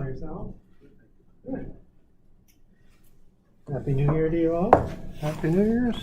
well yourself? Good. Happy New Year to you all. Happy New Year's.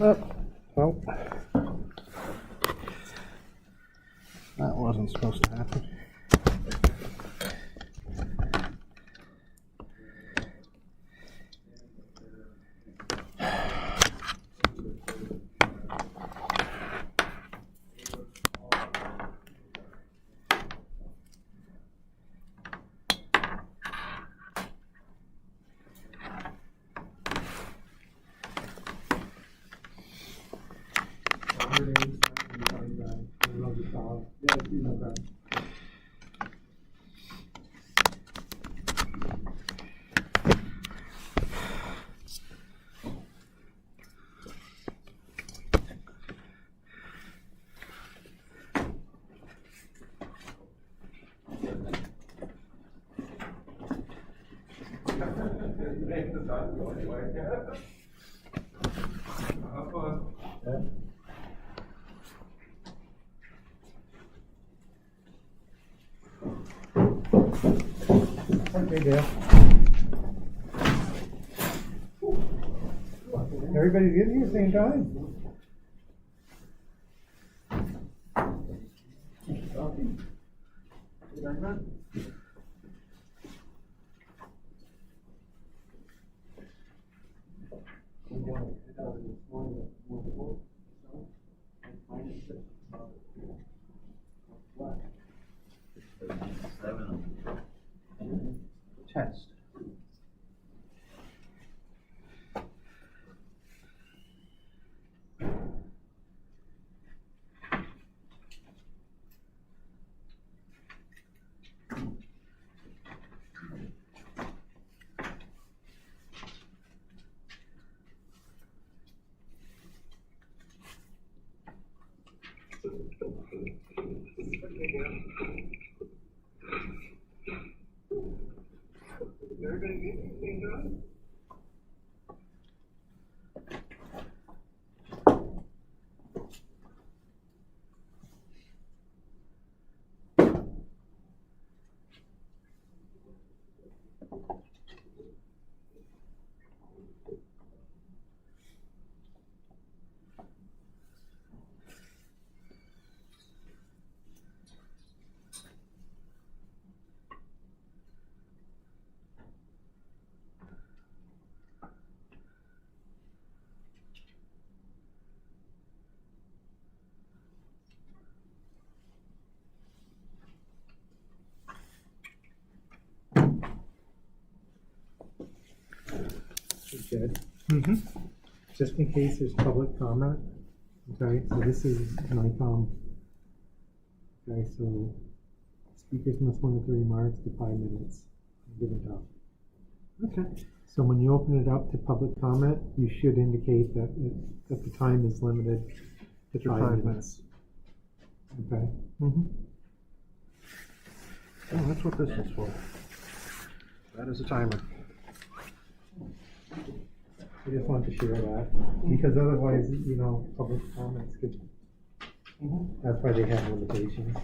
Oh, well, that wasn't supposed to happen. Okay, Dale. Everybody's getting here at the same time. Test. good. Mm-hmm. Just in case there's public comment. Okay, so this is NICOM. Okay, so speakers must limit their remarks to 5 minutes, given time. Okay. So when you open it up to public comment, you should indicate that that the time is limited to To 5 5 minutes. Okay. Mm-hmm. Oh, that's what this is for. That is a timer. I just wanted to share that because otherwise, you know, public comments could. That's why they have limitations.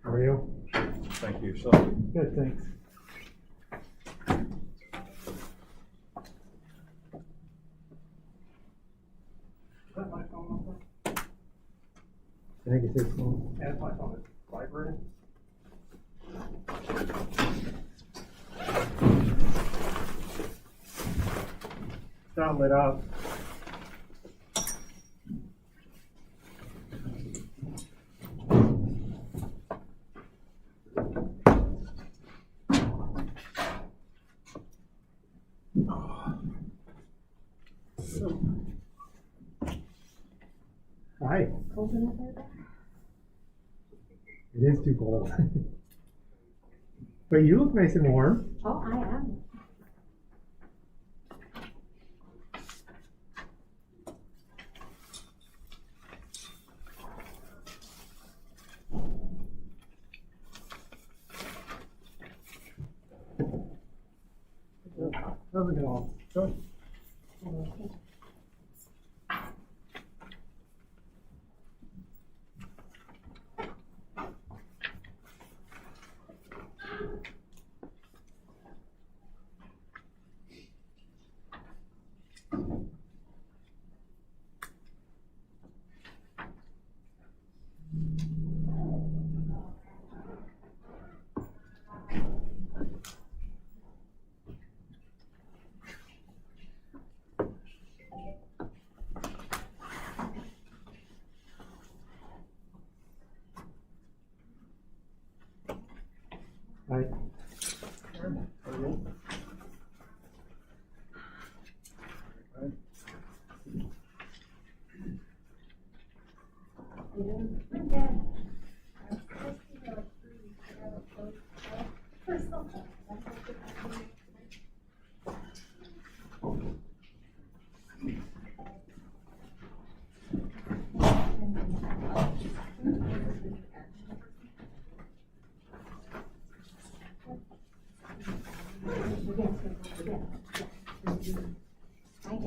How are you? Thank you. So, Good, thanks. is that my phone number? I think it's this one. Yeah, it's my phone. It's vibrating. It's not lit up. Hi. Cold enough out there? It is too cold. But you look nice and warm. Oh, I am. How's it going? Good. Hi. You know, I'm good. I'm supposed to be like 3 weeks ago, so, for something. That's what the company I did. Sorry to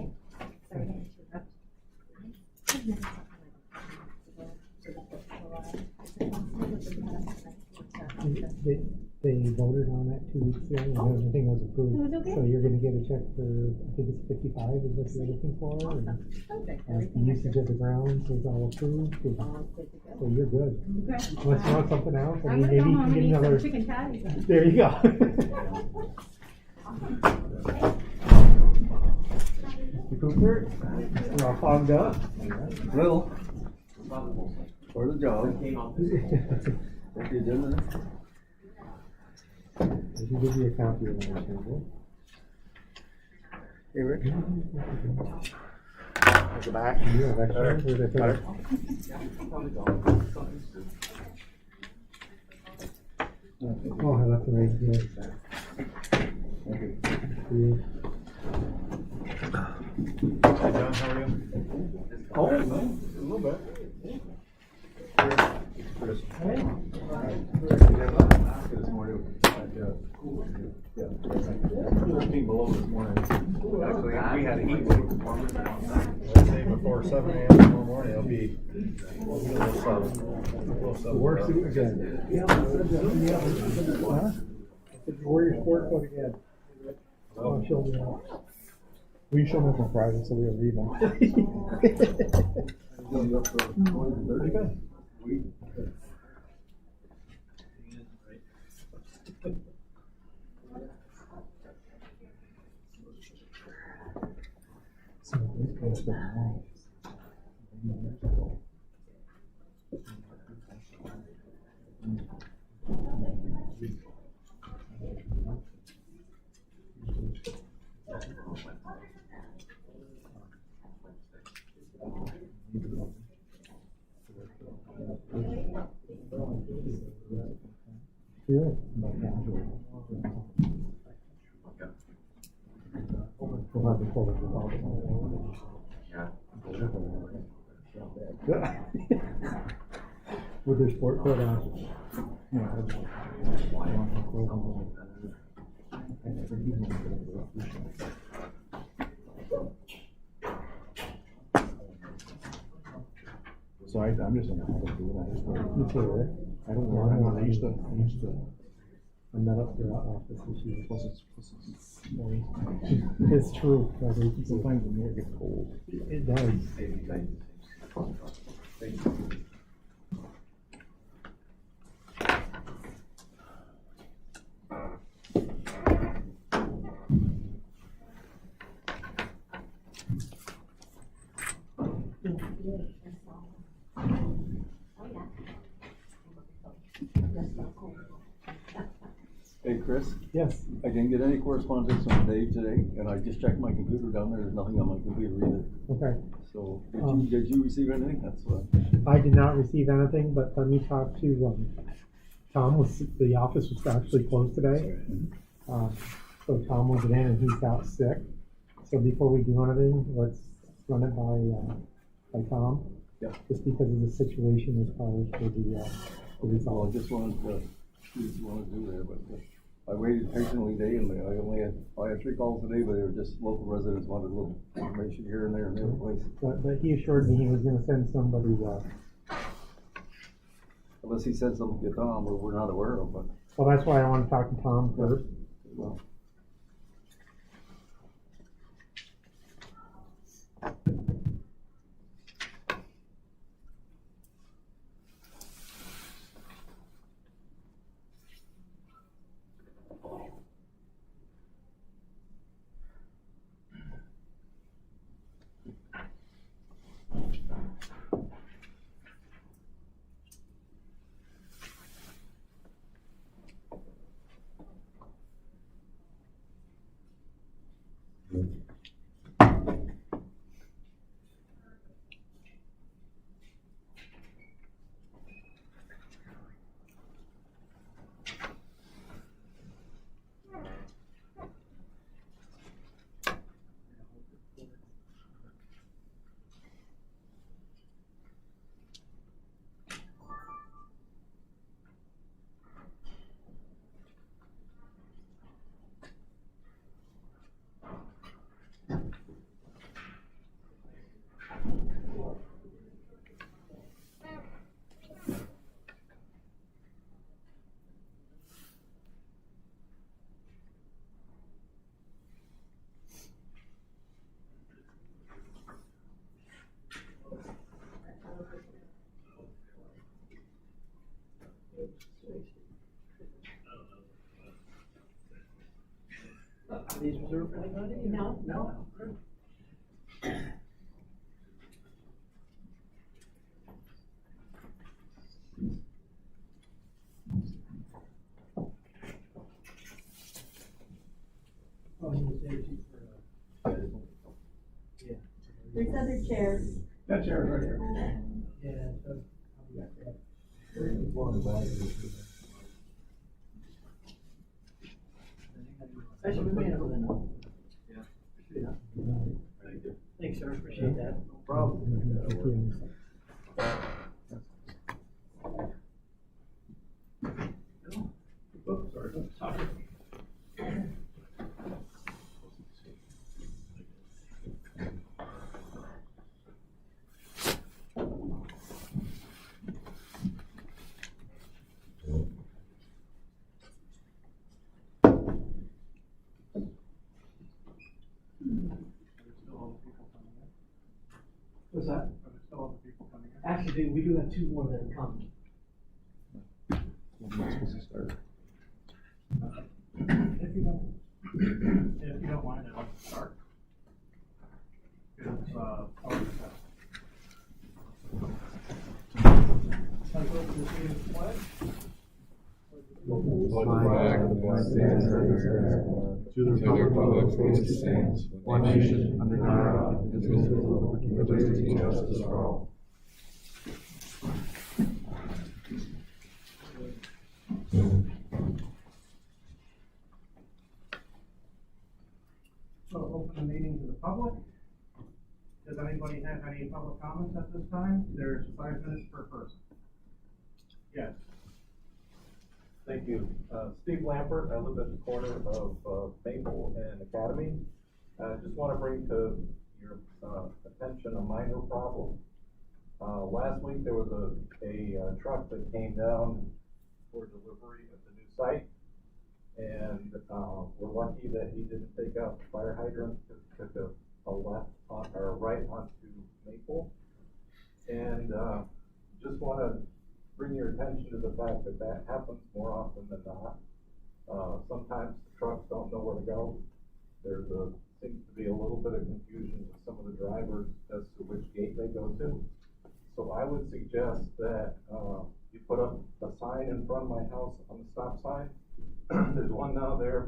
interrupt. They voted on it 2 weeks ago and everything was approved. It was okay? So you're gonna get a check for, I think it's 55 is what you're looking for. And Perfect. the usage of the grounds was all approved. And All good to go. so you're good. Okay. Unless you want something else, I I'm mean, gonna maybe go you home can and get eat another. some chicken patties then. There you go. Mr. Cooper, you're all fogged up. Little. For the job. Thank you, gentlemen. I can give you a copy of that, table. Hey, Rick. At the back. You have extra? Where'd I put it? Oh, I left it right here. Thank you. For you. Hey, John, how are you? Oh, a little bit. Chris. This morning. Yeah. 13 below this morning. Actually, we had a heat wave. I'd say before 7 a.m. tomorrow morning, it'll be a little south. Worse again. Huh? Wear your sport coat again. Oh, show me out. Will you show me from Friday so we'll read them? Pretty good. Yeah. We'll have to pull it with their sport coat on. So I'm just gonna have to do it. You too, right? I don't know. I used to. I met up their office and she Plus was. it's It's true. sometimes the mirror gets cold. It does. Hey, Chris, Yes. I didn't get any correspondence from Dave today, and I just checked my computer down there, there's nothing on my computer either. Okay. So, Um, did you receive anything? That's what. I did not receive anything, but let me talk to, Tom the office was actually closed today. So Tom wasn't in and he's out sick. So before we do anything, let's run it by Tom. Yeah. Just because of the situation as far as for the Well, result. I just wanted to do there, but I waited patiently day and I had 3 calls today, but they were just local residents wanted a little information here and there and the other place. But he assured me he was gonna send somebody, Unless he said something to Tom, we're not aware of, but, well, that's why I want to talk to Tom first. well. Are these reserved for anybody? No. No? Oh, you was there for, yeah. There's other chairs. That chair right here. Yeah, so, I'll be back there. Actually, we may have a minute. Yeah. Thanks, sir, appreciate that. No problem. Oh, sorry, sorry. What's that? Actually, we do have 2 more that are coming. When am I supposed to start? If you don't mind, I'd like to start. public stuff. Let's go to the Freedom Pledge. Flag of the United States of America, to the republic for which it stands, one nation, under God, indivisible, with liberty and justice for all. So open the meeting to the public. Does anybody have any public comments at this time? There's 5 minutes per person. Yes. Thank you. Steve Lampert, I live at the corner of Maple and Academy. I just want to bring to your attention a minor problem. Last week there was a truck that came down for delivery at the new site. And we're lucky that he didn't take out the fire hydrant, took a left on, or right onto Maple. And just want to bring your attention to the fact that that happens more often than not. Sometimes the trucks don't know where to go. Seems to be a little bit of confusion with some of the drivers as to which gate they go to. So I would suggest that you put up a sign in front of my house on the stop sign. There's one now there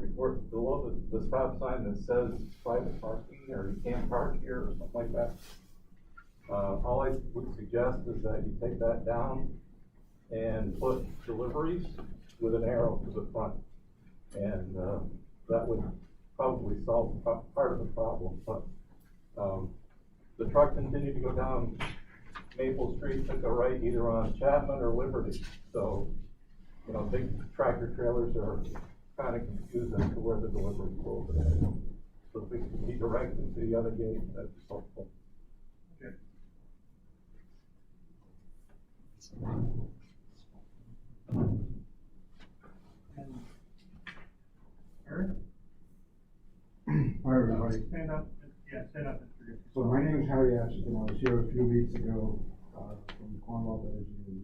below the stop sign that says private parking, or you can't park here, or something like that. All I would suggest is that you take that down and put deliveries with an arrow to the front. And that would probably solve part of the problem. But the truck continued to go down Maple Street, took a right either on Chapman or Liberty. So, you know, big tractor trailers are kind of confused as to where the delivery will go. So if we can be directed to the other gate, that's helpful. Okay. And Eric? Hi, everybody. Stand up. Yeah, stand up. So my name is Harry Atchison. I was here a few weeks ago from Cornwall Energy and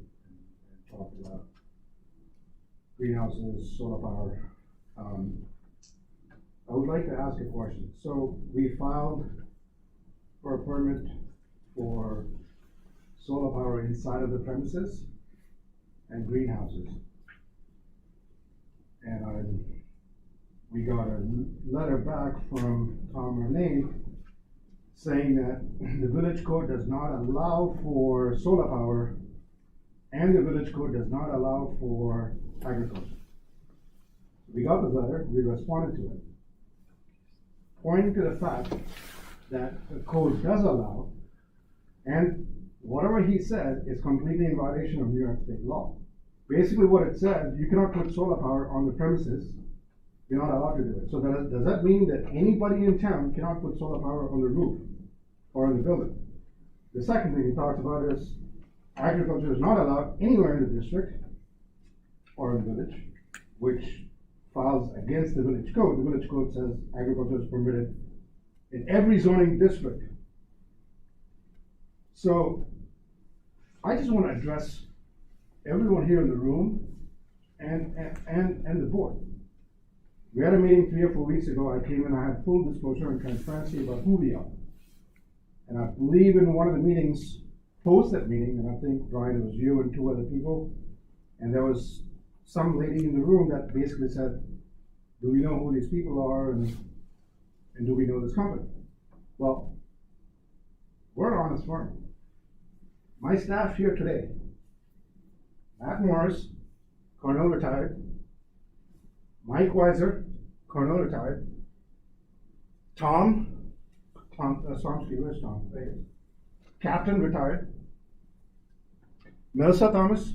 talked about greenhouses, solar power. I would like to ask a question. So we filed for a permit for solar power inside of the premises and greenhouses. And we got a letter back from Tom Renee saying that the village code does not allow for solar power and the village code does not allow for agriculture. We got the letter, we responded to it, pointing to the fact that the code does allow, and whatever he said is completely in violation of New York state law. Basically what it says, you cannot put solar power on the premises, you're not allowed to do it. So does that mean that anybody in town cannot put solar power on the roof or in the building? The second thing he talks about is agriculture is not allowed anywhere in the district or in the village, which files against the village code. The village code says agriculture is permitted in every zoning district. So I just want to address everyone here in the room and the board. We had a meeting 3 or 4 weeks ago. I came in, I had full disclosure and transparency about who we are. And I believe in one of the meetings, post that meeting, and I think, Brian, it was you and 2 other people, and there was some lady in the room that basically said, do we know who these people are and do we know this company? Well, we're an honest firm. My staff here today, Matt Morris, Cornell retired, Mike Weiser, Cornell retired, Tom Somsky, where's Tom? Captain retired, Melissa Thomas,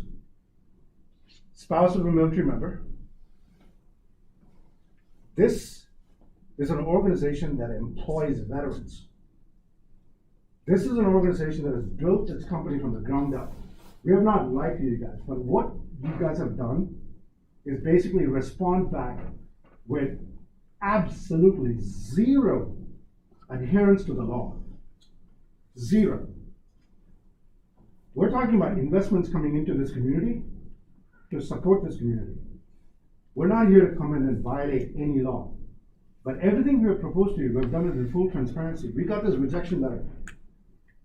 spouse of a military member. This is an organization that employs veterans. This is an organization that has built its company from the ground up. We have not lied to you guys, but what you guys have done is basically respond back with absolutely zero adherence to the law. Zero. We're talking about investments coming into this community to support this community. We're not here to come in and violate any law. But everything we have proposed to you, we've done it in full transparency. We got this rejection letter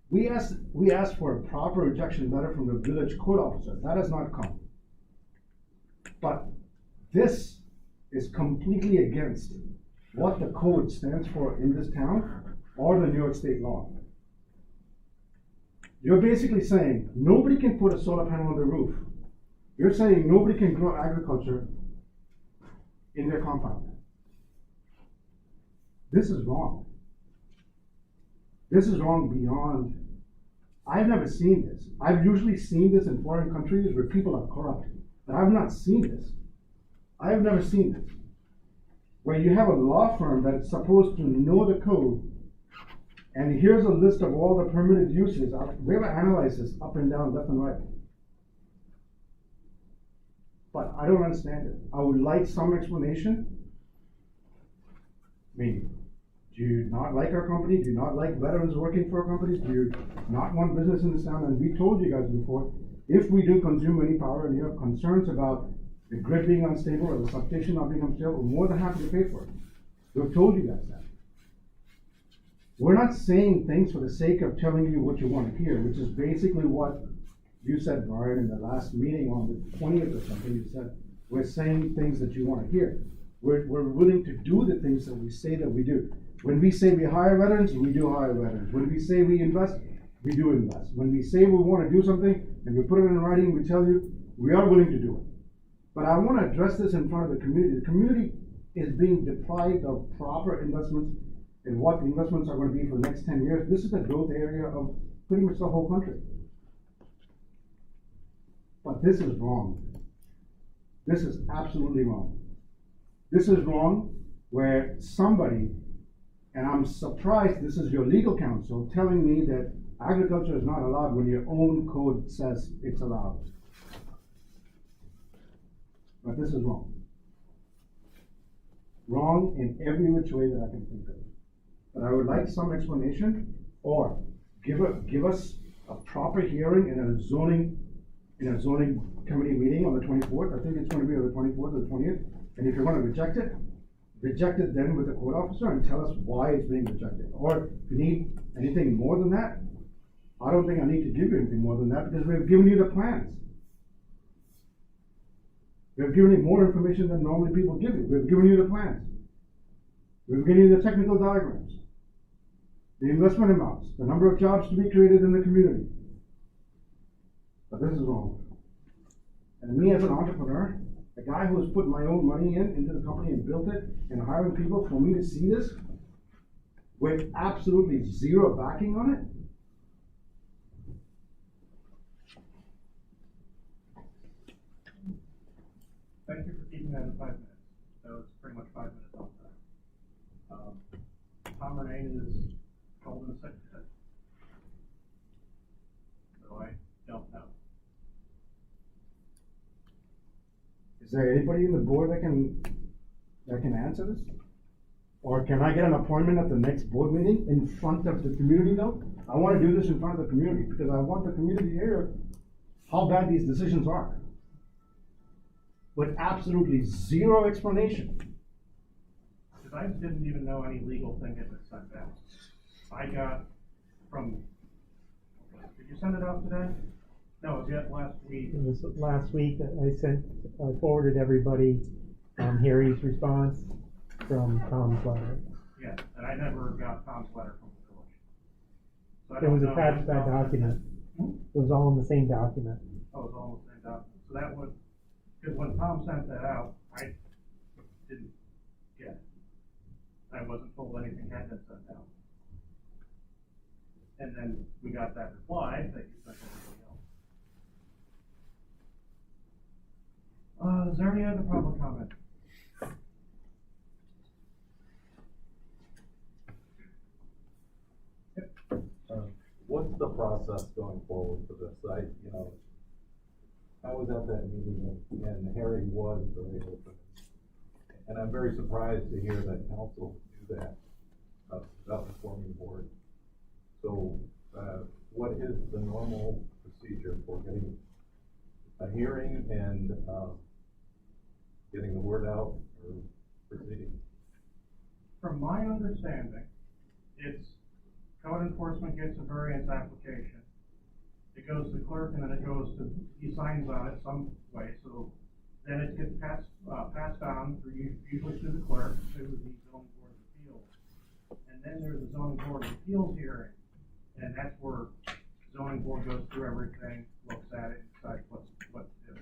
We asked for a proper rejection letter from the village code officer. That has not come. But this is completely against what the code stands for in this town or the New York State law. You're basically saying nobody can put a solar panel on the roof. You're saying nobody can grow agriculture in their compound. This is wrong. This is wrong beyond. I've never seen this. I've usually seen this in foreign countries where people are corrupt, but I've not seen this. I have never seen this. Where you have a law firm that is supposed to know the code, and here's a list of all the permitted uses. We have analyzed this up and down, left and right. But I don't understand it. I would like some explanation. I mean, do you not like our company? Do you not like veterans working for our companies? Do you not want business in this town? And we told you guys before, if we do consume any power and you have concerns about the grid being unstable or the substation not being unstable, we're more than happy to pay for it. We've told you guys that. We're not saying things for the sake of telling you what you want to hear, which is basically what you said, Brian, in the last meeting on the 20th or something. You said, we're saying things that you want to hear. We're willing to do the things that we say that we do. When we say we hire veterans, we do hire veterans. When we say we invest, we do invest. When we say we want to do something and we put it in writing, we tell you we are willing to do it. But I want to address this in front of the community. The community is being deprived of proper investments in what the investments are going to be for the next 10 years. This is a growth area of pretty much the whole country. But this is wrong. This is absolutely wrong. This is wrong where somebody, and I'm surprised this is your legal counsel telling me that agriculture is not allowed when your own code says it's allowed. But this is wrong. Wrong in every which way that I can think of. But I would like some explanation, or give us a proper hearing in a zoning committee meeting on the 24th. I think it's going to be on the 24th or the 20th. And if you're going to reject it then with the code officer and tell us why it's being rejected. Or if you need anything more than that, I don't think I need to give you anything more than that because we've given you the plans. We've given you more information than normally people give you. We've given you the plans. We've given you the technical diagrams, the investment amounts, the number of jobs to be created in the community. But this is wrong. And me as an entrepreneur, a guy who has put my own money into the company and built it and hiring people, for me to see this with absolutely zero backing on it, Thank you for keeping that in 5 minutes. That was pretty much 5 minutes off that. Tom Renane is told in the secretary. So I don't know. is there anybody in the board that can answer this? Or can I get an appointment at the next board meeting in front of the community though? I want to do this in front of the community because I want the community to hear how bad these decisions are. With absolutely zero explanation. Because I didn't even know any legal thing had been sent out. I got from, did you send it out today? No, it was yet last week. It was last week that I forwarded everybody Harry's response from Tom's letter. Yeah, and I never got Tom's letter from the village. So I It don't was know attached to what that Tom- document. It was all in the same document. Oh, it was all the same document. So that would, because when Tom sent that out, I didn't get it. I wasn't told anything had been sent out. And then we got that reply that you sent everybody else. Is there any other public comment? What's the process going forward for this? I was at that meeting and Harry was very open. And I'm very surprised to hear that council do that, without informing the board. So, what is the normal procedure for getting a hearing and, getting the word out or proceeding? From my understanding, it's code enforcement gets a variance application. It goes to the clerk and then it goes to, he signs on it some way, so then it gets passed on through, usually through the clerk, to the zoning board of appeals. And then there's a zoning board of appeals hearing, and that's where zoning board goes through everything, looks at it, and decides what to do.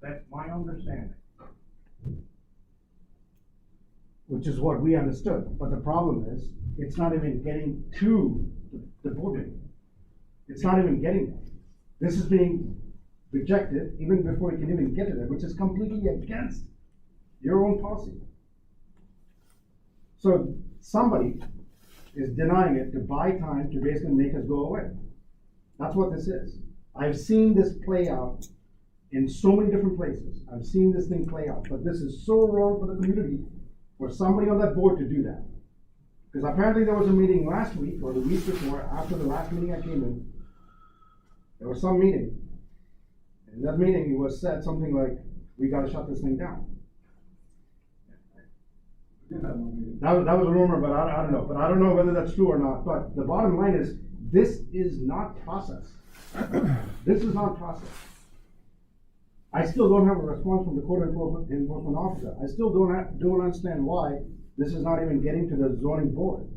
That's my understanding. Which is what we understood, but the problem is, it's not even getting to the board meeting. It's not even getting there. This is being rejected even before it can even get to there, which is completely against your own policy. So somebody is denying it to buy time to basically make us go away. That's what this is. I've seen this play out in so many different places. I've seen this thing play out, but this is so wrong for the community for somebody on that board to do that. Because apparently there was a meeting last week or the week before, after the last meeting I came in, there was some meeting. In that meeting, it was said something like, we gotta shut this thing down. That was a rumor, but I don't know. But I don't know whether that's true or not. But the bottom line is, this is not process. This is not process. I still don't have a response from the code enforcement officer. I still don't understand why this is not even getting to the zoning board.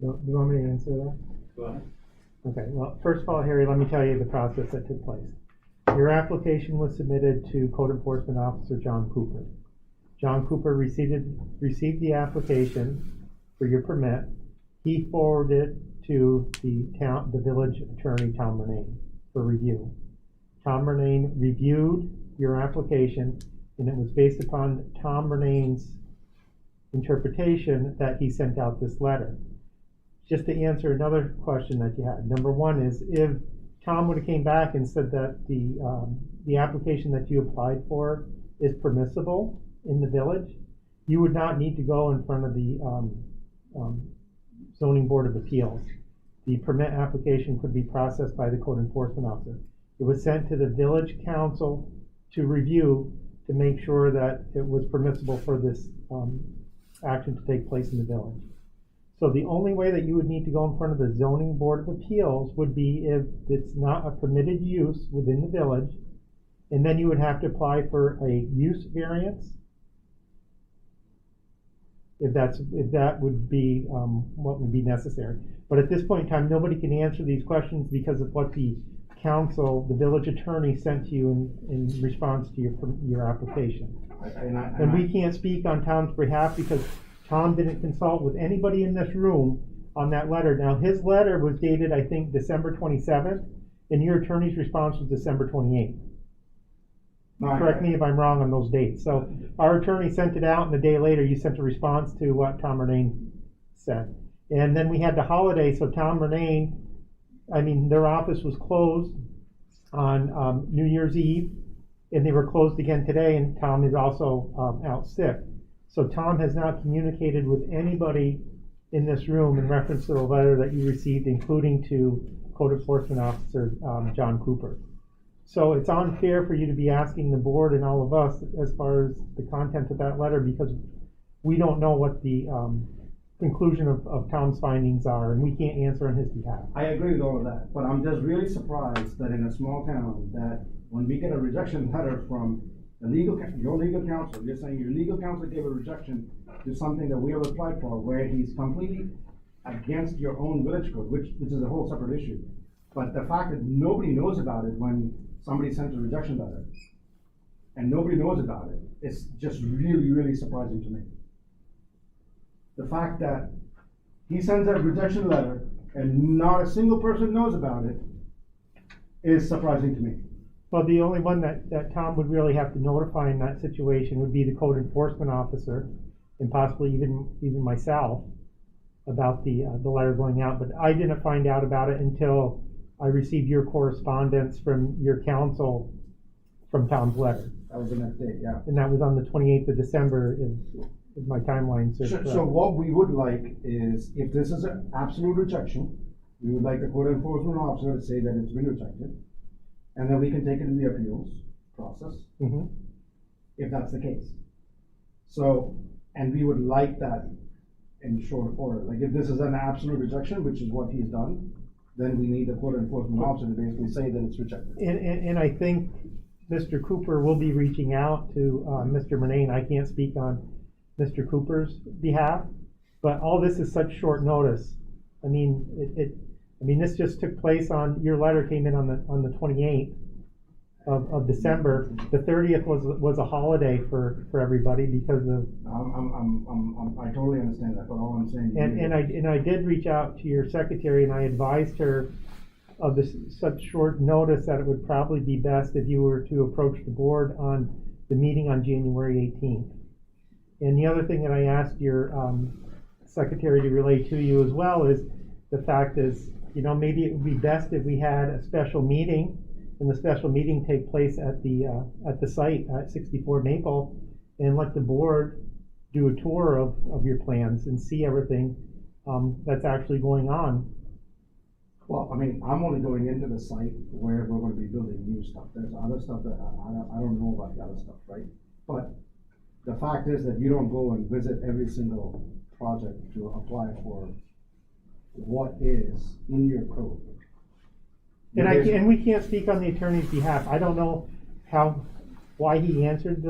Do you want me to answer that? Go ahead. Okay, well, first of all, Harry, let me tell you the process that took place. Your application was submitted to Code Enforcement Officer John Cooper. John Cooper received the application for your permit. He forwarded it to the village attorney, Tom Renane, for review. Tom Renane reviewed your application, and it was based upon Tom Renane's interpretation that he sent out this letter. Just to answer another question that you had, number one is, if Tom would have came back and said that the application that you applied for is permissible in the village, you would not need to go in front of the zoning board of appeals. The permit application could be processed by the code enforcement officer. It was sent to the village council to review to make sure that it was permissible for this action to take place in the village. So the only way that you would need to go in front of the zoning board of appeals would be if it's not a permitted use within the village, and then you would have to apply for a use variance. If that would be what would be necessary. But at this point in time, nobody can answer these questions because of what the council, the village attorney, sent to you in response to your application. And we can't speak on Tom's behalf because Tom didn't consult with anybody in this room on that letter. Now, his letter was dated, I think, December 27th, and your attorney's response was December 28th. Correct me if I'm wrong on those dates. So our attorney sent it out, and a day later you sent a response to what Tom Renane said. And then we had the holiday, so Tom Renane, their office was closed on New Year's Eve, and they were closed again today, and Tom is also out sick. So Tom has not communicated with anybody in this room in reference to the letter that you received, including to Code Enforcement Officer John Cooper. So it's unfair for you to be asking the board and all of us as far as the content of that letter, because we don't know what the conclusion of Tom's findings are, and we can't answer on his behalf. I agree with all of that, but I'm just really surprised that in a small town, that when we get a rejection letter from your legal counsel, you're saying your legal counsel gave a rejection to something that we have applied for, where he's completely against your own village code, which is a whole separate issue. But the fact that nobody knows about it when somebody sends a rejection letter, and nobody knows about it, it's just really, really surprising to me. The fact that he sends a rejection letter and not a single person knows about it is surprising to me. Well, the only one that Tom would really have to notify in that situation would be the code enforcement officer, and possibly even myself, about the letter going out. But I didn't find out about it until I received your correspondence from your counsel from Tom's letter. That was the next day, yeah. And that was on the 28th of December, if my timeline serves correct. So what we would like is, if this is an absolute rejection, we would like the code enforcement officer to say that it's been rejected, and then we can take it in the appeals process, if that's the case. So, and we would like that in short order. Like if this is an absolute rejection, which is what he's done, then we need the code enforcement officer to basically say that it's rejected. And I think Mr. Cooper will be reaching out to, Mr. Murnane. I can't speak on Mr. Cooper's behalf, but all this is such short notice. I mean, this just took place your letter came in on the 28th of December. The 30th was a holiday for everybody because of. I totally understand that, but all I'm saying. And I did reach out to your secretary and I advised her of such short notice that it would probably be best if you were to approach the board on the meeting on January 18th. And the other thing that I asked your secretary to relay to you as well is the fact is, maybe it would be best if we had a special meeting, and the special meeting take place at the site at 64 Maple, and let the board do a tour of your plans and see everything that's actually going on. Well, I mean, I'm only going into the site where we're going to be building new stuff. There's other stuff that I don't know about the other stuff, right? But the fact is that you don't go and visit every single project to apply for what is in your code. And we can't speak on the attorney's behalf. I don't know why he answered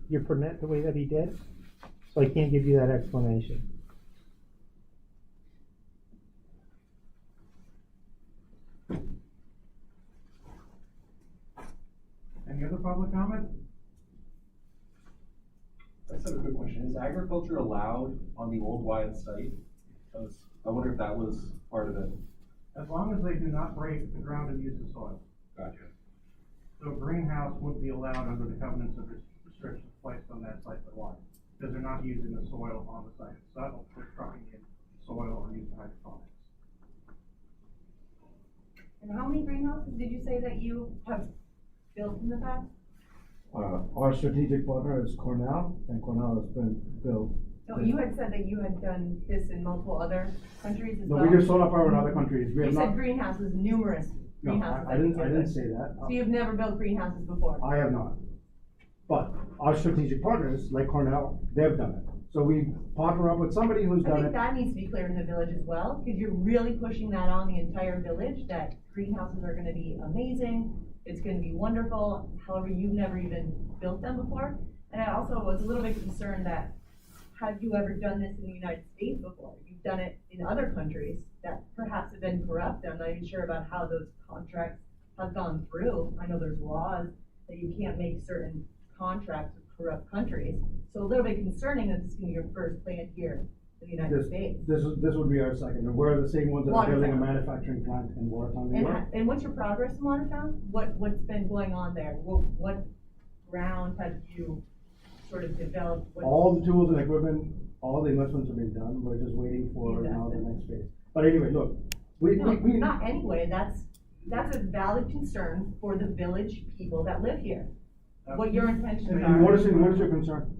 your permit the way that he did, so I can't give you that explanation. Any other public comment? I just have a quick question. Is agriculture allowed on the old Wyatt site? Because I wonder if that was part of it. As long as they do not break the ground and use the soil. Gotcha. So a greenhouse would be allowed under the covenants of restrictions placed on that site for water, because they're not using the soil on the site itself, they're trucking in soil or using hydroponics. And how many greenhouses did you say that you have built in the past? Our strategic partner is Cornell, and Cornell has been built. No, you had said that you had done this in multiple other countries as No, well. we do solar power in other countries. We You have said not. greenhouses, numerous No, greenhouses. I didn't say that. So you've never built greenhouses before? I have not. But our strategic partners, like Cornell, they've done it. So we partner up with somebody who's I done think it. that needs to be clear in the village as well, because you're really pushing that on the entire village, that greenhouses are gonna be amazing, it's gonna be wonderful, however, you've never even built them before. And I also was a little bit concerned that, have you ever done this in the United States before? You've done it in other countries that perhaps have been corrupt. I'm not even sure about how those contracts have gone through. I know there's laws that you can't make certain contracts with corrupt countries. So a little bit concerning that this is gonna be your first plant here in the United States. This would be our second. And we're the same ones that are building a Watertown. manufacturing plant in Watertown, New York. And what's your progress in Watertown? What's been going on there? What ground have you sort of developed? All the tools and equipment, all the investments have been done. We're just waiting for now the next phase. But anyway, look, we Not anyway, that's a valid concern for the village people that live here. What your intentions and are. what is your concern?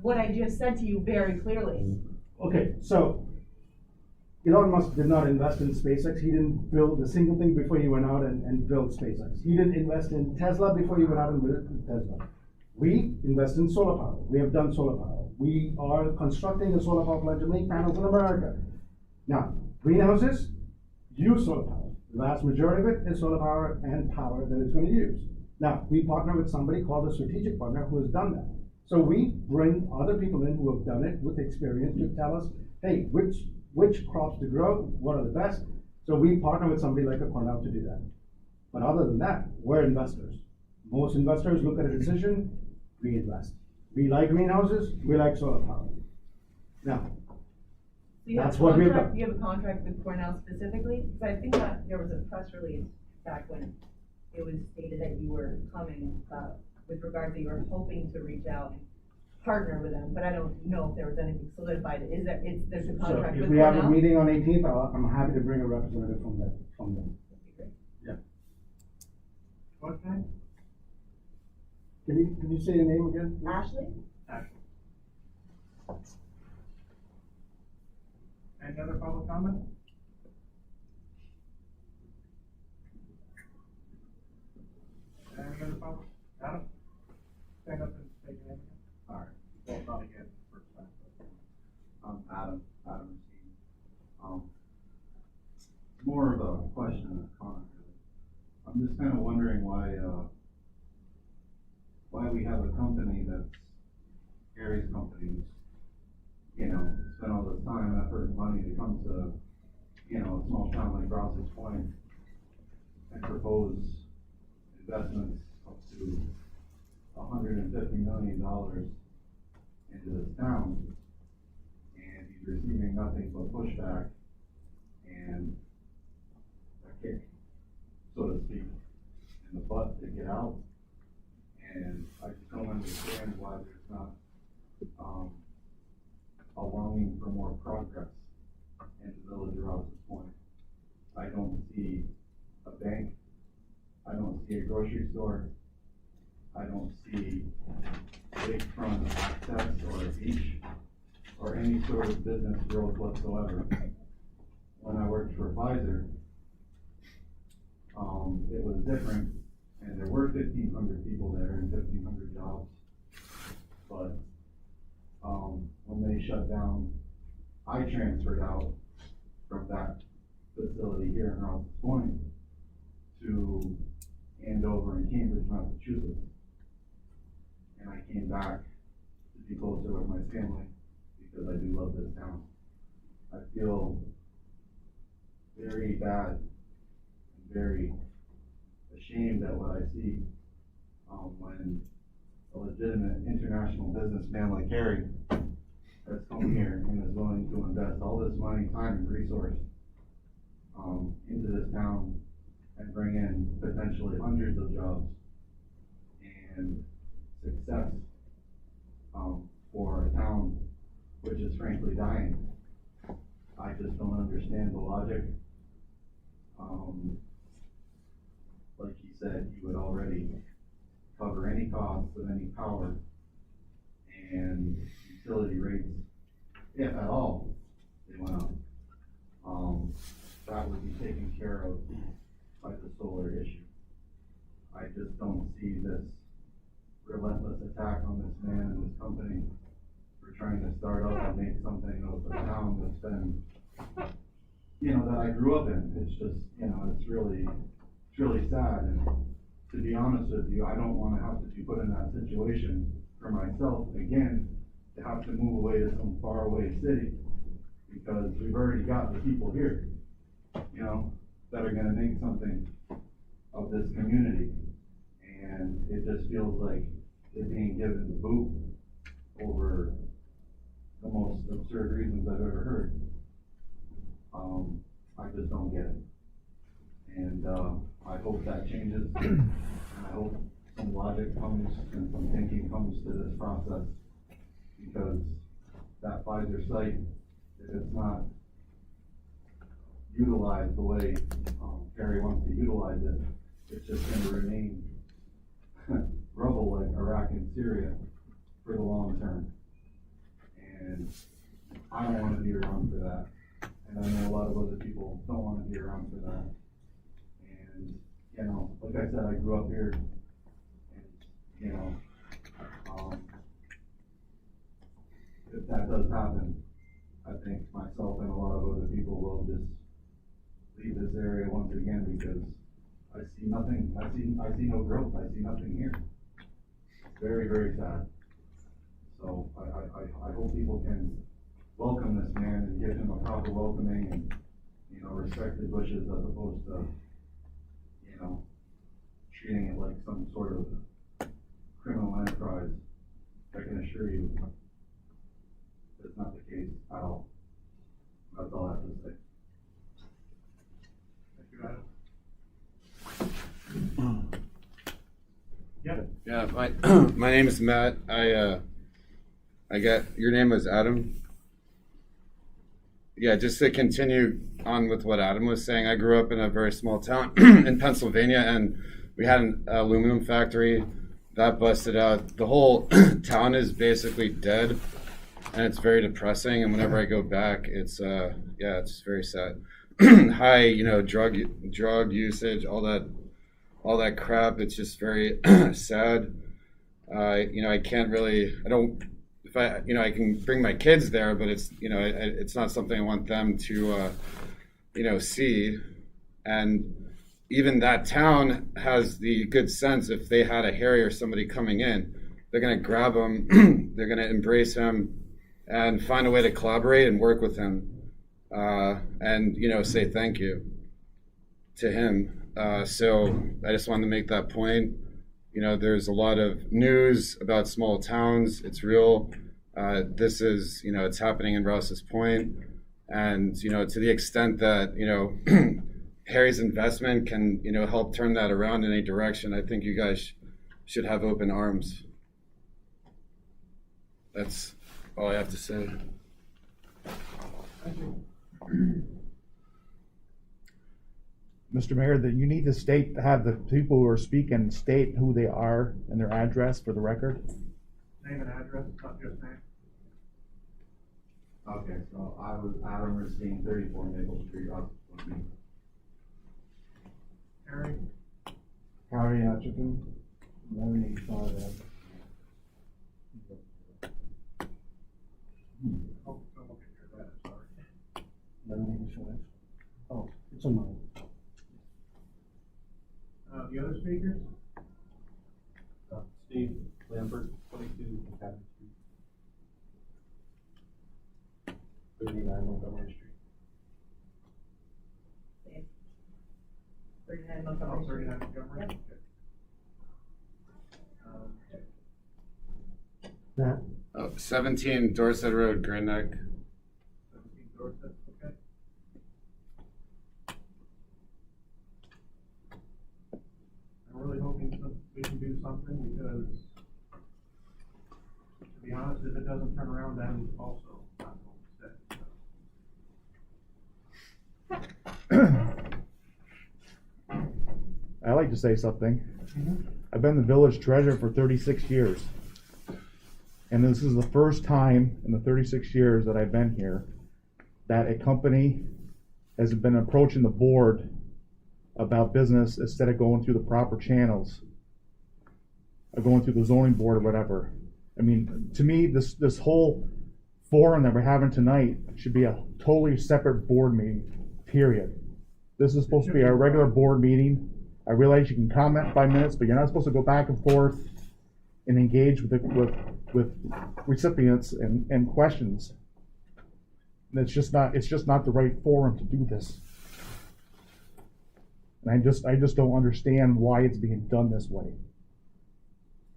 What I just said to you very clearly. Okay, so Elon Musk did not invest in SpaceX. He didn't build a single thing before he went out and built SpaceX. He didn't invest in Tesla before he went out and built Tesla. We invest in solar power. We have done solar power. We are constructing a solar power plant to make panels in America. Now, greenhouses use solar power. The vast majority of it is solar power and power that it's going to use. Now, we partner with somebody called a strategic partner who has done that. So we bring other people in who have done it with experience to tell us, hey, which crops to grow, what are the best. So we partner with somebody like a Cornell to do that. But other than that, we're investors. Most investors look at a decision, we invest. We like greenhouses, we like solar power. Now, So you have that's a what we've contract, done. you have a contract with Cornell specifically? Because I think that there was a press release back when it was stated that you were coming, with regard that you were hoping to reach out and partner with them, but I don't know if there was anything solidified. There's a So contract if with we have a Cornell? meeting on 18th, I'm happy to bring a representative from them. Yeah. What's name? Can you say your name again? Ashley? Ashley. Any other public comment? Any other public? Adam? Stand up and state your name again. All right. Well, not again, first time. Adam more of a question than a comment. I'm just kind of wondering why we have a company that's Gary's company, you know, spend all this time, effort, and money to come to, you know, a small town like Rouses Point and propose investments up to $150 million into this town, and he's receiving nothing but pushback and a kick, so to speak, in the butt to get out. And I just don't understand why there's not a longing for more progress in the village of Rouses Point. I don't see a bank. I don't see a grocery store. I don't see lakefront access or a beach or any sort of business growth whatsoever. When I worked for Pfizer, it was different, and there were 1,500 people there and 1,500 jobs. But when they shut down, I transferred out from that facility here in Rouses Point to Andover and Cambridge, Massachusetts. And I came back to be closer with my family because I do love this town. I feel very bad and very ashamed at what I see when a legitimate international businessman like Harry has come here and is willing to invest all this money, time, and resource into this town and bring in potentially hundreds of jobs and success for a town which is frankly dying. I just don't understand the logic. Like he said, he would already cover any costs of any power, and utility rates, if at all, they went up. That would be taken care of by the solar issue. I just don't see this relentless attack on this man and this company for trying to start up and make something of the town that's been, you know, that I grew up in. It's just, you know, it's really sad. And to be honest with you, I don't want to have to be put in that situation for myself again, to have to move away to some faraway city, because we've already got the people here, you know, that are going to make something of this community. And it just feels like they're being given the boot over the most absurd reasons I've ever heard. I just don't get it. And I hope that changes. And I hope some logic comes and some thinking comes to this process, because that Pfizer site, if it's not utilized the way Harry wants to utilize it, it's just going to remain rubble like Iraq and Syria for the long term. And I don't want to be around for that. And I know a lot of other people don't want to be around for that. And, you know, like I said, I grew up here, and, you know, if that does happen, I think myself and a lot of other people will just leave this area once again, because I see nothing. I see no growth. I see nothing here. It's very, very sad. So I hope people can welcome this man and give him a proper welcoming, and, you know, respect the bushes as opposed to, you know, treating it like some sort of criminal enterprise. I can assure you that's not the case at all. That's all I have to say. Thank you, Adam. Yep. Yeah, my name is Matt. I got your name was Adam. Yeah, just to continue on with what Adam was saying, I grew up in a very small town in Pennsylvania, and we had an aluminum factory that busted out. The whole town is basically dead, and it's very depressing. And whenever I go back, it's it's very sad. High, you know, drug usage, all that crap. It's just very sad. You know, I can't really. I don't. If I, you know, I can bring my kids there, but it's, you know, it's not something I want them to, you know, see. And even that town has the good sense, if they had a Harry or somebody coming in, they're going to grab him, they're going to embrace him, and find a way to collaborate and work with him, and say thank you to him. So I just wanted to make that point. There's a lot of news about small towns. It's real. This is, it's happening in Rouses Point, and to the extent that Harry's investment can help turn that around in a direction, I think you guys should have open arms. That's all I have to say. Thank you. Mr. Mayor, that you need to have the people who are speaking state who they are and their address for the record. Name and address, not just name. Okay, so I was Adam Racine, 34 Maple Street, Rockland. Harry? Harry Atchison, 1185. Oh, I'm looking at your letter, sorry. 1185. Oh, it's on mine. The other speakers? Steve Lambert, 22 Academy Street. 39 Montgomery Street. Dave. 39 Montgomery Oh, Street. 39 Montgomery? Yep. That, 17 Dorset Road, Grand Neck. 17 Dorset, okay. I'm really hoping that we can do something because, to be honest, if it doesn't turn around, then also not going to stay. I like to say something. I've been the village treasurer for 36 years. And this is the first time in the 36 years that I've been here that a company has been approaching the board about business instead of going through the proper channels, or going through the zoning board or whatever. I mean, to me, this whole forum that we're having tonight should be a totally separate board meeting, period. This is supposed to be our regular board meeting. I realize you can comment 5 minutes, but you're not supposed to go back and forth and engage with recipients and questions. And it's just not the right forum to do this. And I just don't understand why it's being done this way.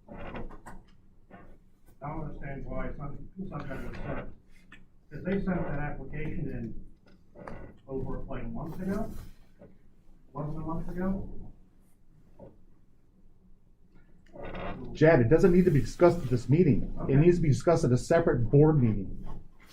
I don't understand why something was sent. Because they sent that application in over like a month ago? Wasn't a month ago? Jed, it doesn't need to be discussed at this meeting. Okay. It needs to be discussed at a separate board meeting.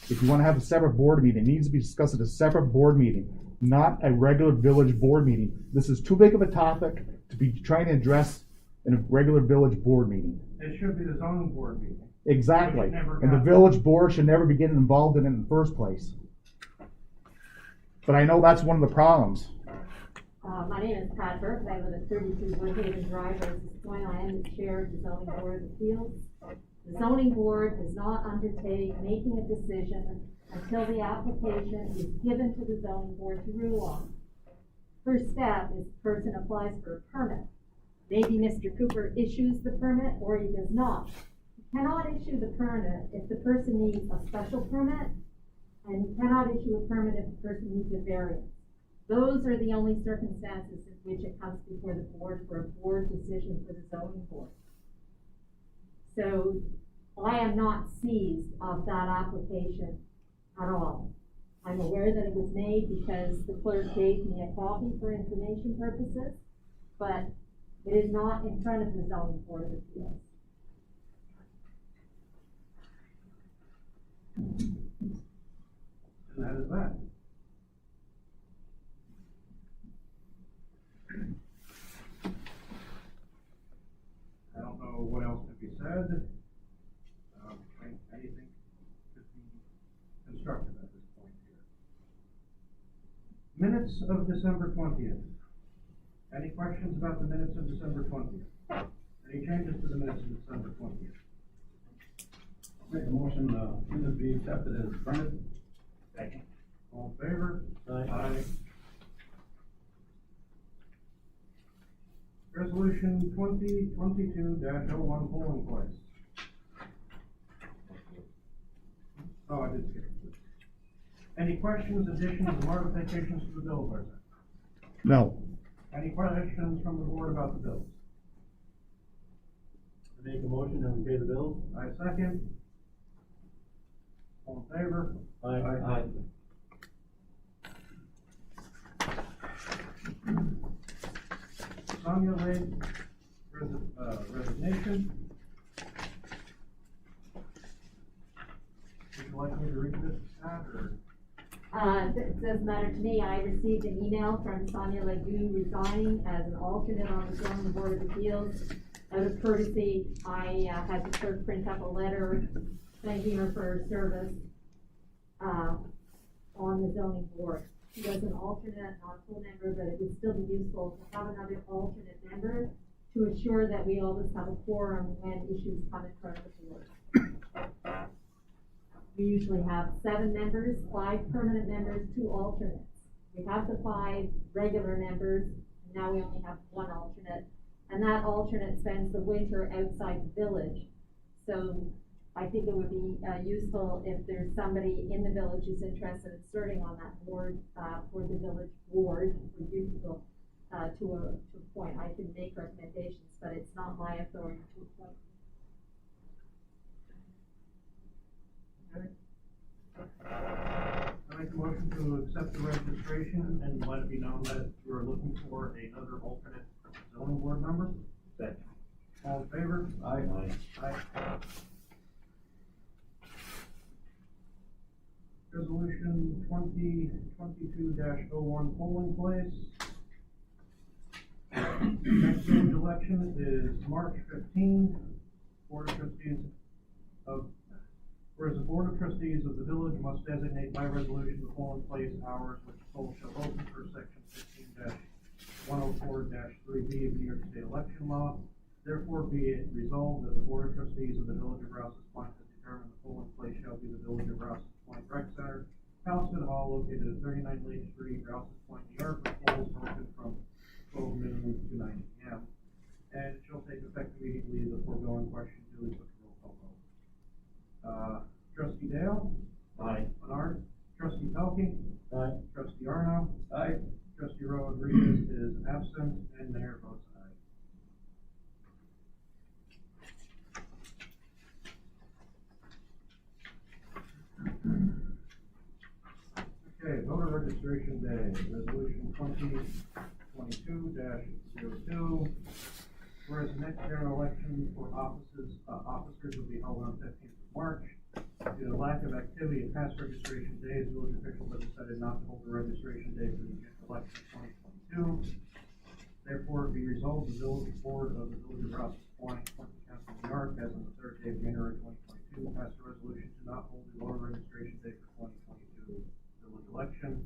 If you want to have a separate board meeting, it needs to be discussed at a separate board meeting, not a regular village board meeting. This is too big of a topic to be trying to address in a regular village board meeting. It should be the zoning board meeting. Exactly. Never And the got- village board should never be getting involved in it in the first place. But I know that's one of the problems. My name is Pat Burke. I live at 32 Woodhaven Drive, Rouses Point. I am the chair of the zoning board of appeals. The zoning board does not undertake making a decision until the application is given to the zoning board to rule on. First step is the person applies for a permit. Maybe Mr. Cooper issues the permit or he does not. He cannot issue the permit if the person needs a special permit, and he cannot issue a permit if the person needs a variance. Those are the only circumstances in which it comes before the board for a board decision for the zoning board. So I am not seized of that application at all. I'm aware that it was made because the clerk gave me a copy for information purposes, but it is not in front of the zoning board of appeals. And that is that. I don't know what else can be said. Anything could be constructive at this point here. Minutes of December 20th. Any questions about the minutes of December 20th? Any changes to the minutes of December 20th? Make a motion, minutes be accepted as printed. Second. All in favor? Aye. Resolution 2022-01 polling place. Oh, I did skip it. Any questions, additions, or modifications to the bill, President? No. Any questions from the board about the bills? I make a motion that we pay the bills. I second. All in favor? Aye. Sonia Lake, resignation. Would you like me to read this, Pat, or? It doesn't matter to me. I received an email from Sonia Ledoux resigning as an alternate on the zoning board of appeals. Out of courtesy, I had the clerk print up a letter thanking her for her service on the zoning board. She was an alternate, not a full member, but it would still be useful to have another alternate member to assure that we always have a quorum when issues come in front of the board. We usually have 7 members, 5 permanent members, 2 alternates. We have the 5 regular members, and now we only have 1 alternate. And that alternate spends the winter outside the village. So I think it would be useful if there's somebody in the village who's interested in serving on that board for the village board, for useful to a point. I can make recommendations, but it's not my authority to appoint. Okay. I make a motion to accept the registration and let it be known that you are looking for another alternate zoning board member. Second. All in favor? Aye. Aye. Resolution 2022-01 polling place. Next village election is March 15. Board of Trustees of Whereas the Board of Trustees of the village must designate by resolution the polling place hours which polls shall open per section 15-104-3B of New York State election law. Therefore be it resolved that the Board of Trustees of the Village of Rouses Point has determined the polling place shall be the Village of Rouses Point Rec Center, Halsted Hall, located at 39 Lake Street, Rouses Point, New York, with polls open from 12 noon to 9 p.m. And it shall take effect immediately. The foregoing question duly put to roll call vote. Trustee Dale? Aye. Menard? Trustee Pelkey? Aye. Trustee Arno? Aye. Trustee Rodriguez is absent, and Mayor votes aye. Okay, voter registration day, resolution 2022-02. Whereas the next general election for officers will be held on 15th of March. Due to lack of activity at past registration days, village officials have decided not to hold a registration day for the general election of 2022. Therefore, it be resolved, the village board of the Village of Rouses Point, Clinton County, New York, as on the 3rd day of January 2022, passed a resolution to not hold a voter registration day for 2022 village election.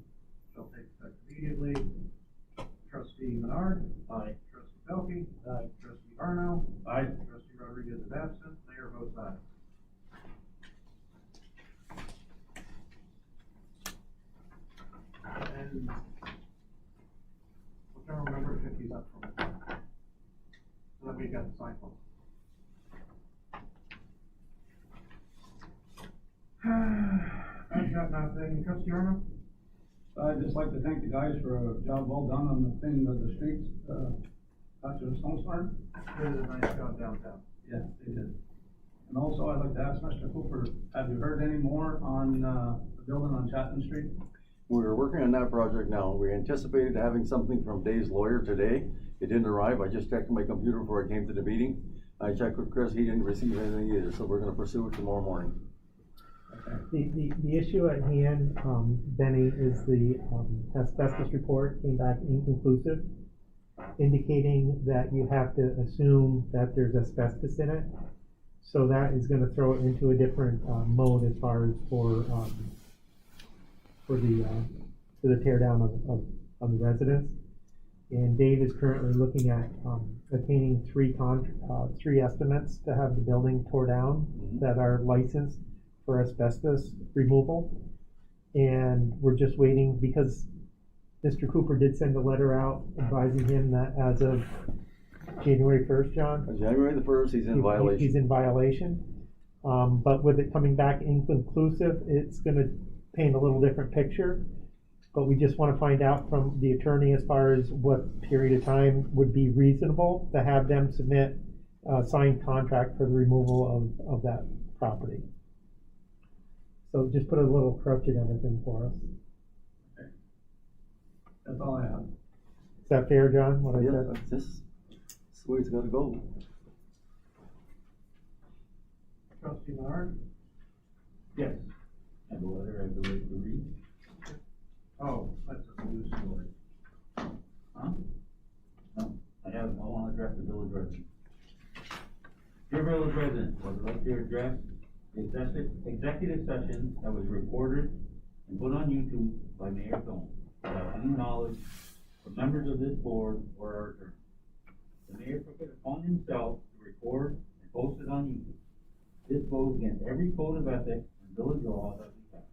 Shall take effect immediately. Trustee Menard? Aye. Trustee Pelkey? Aye. Trustee Arno? Aye. Trustee Rodriguez is absent. Mayor votes aye. And we'll try to remember to pick these up from the top, so that we got the sign post. I've got nothing. Trustee Arno? I'd just like to thank the guys for a job well done on the thing of the streets, after the snowstorm. They did a nice job downtown. Yeah, they did. And also, I'd like to ask Mr. Cooper, have you heard any more on, the building on Chapman Street? We're working on that project now. We anticipated having something from Dave's lawyer today. It didn't arrive. I just checked my computer before I came to the meeting. I checked with Chris. He didn't receive anything either, so we're gonna pursue it tomorrow morning. The issue at hand, Benny, is the asbestos report came back inconclusive, indicating that you have to assume that there's asbestos in it. So that is gonna throw it into a different mode as far as for the tear down of the residence. And Dave is currently looking at obtaining three estimates to have the building tore down that are licensed for asbestos removal. And we're just waiting because Mr. Cooper did send a letter out advising him that as of January 1st, John? On January the 1st, he's in violation. He's in violation. But with it coming back inconclusive, it's gonna paint a little different picture. But we just wanna find out from the attorney as far as what period of time would be reasonable to have them submit a signed contract for the removal of that property. So just put a little crutch in everything for us. That's all I have. Is that fair, John, what I Yeah, said? that's the way it's gotta go. Trustee Menard? Yes. I have a letter I would like to read. Oh, that's a news story. Huh? No, I want to address the village resident. Dear village resident, I would like to address the executive session that was recorded and put on YouTube by Mayor Thone without any knowledge of members of this board or our attorney. The mayor took it upon himself to record and post it on YouTube. This goes against every code of ethics and village law that we have.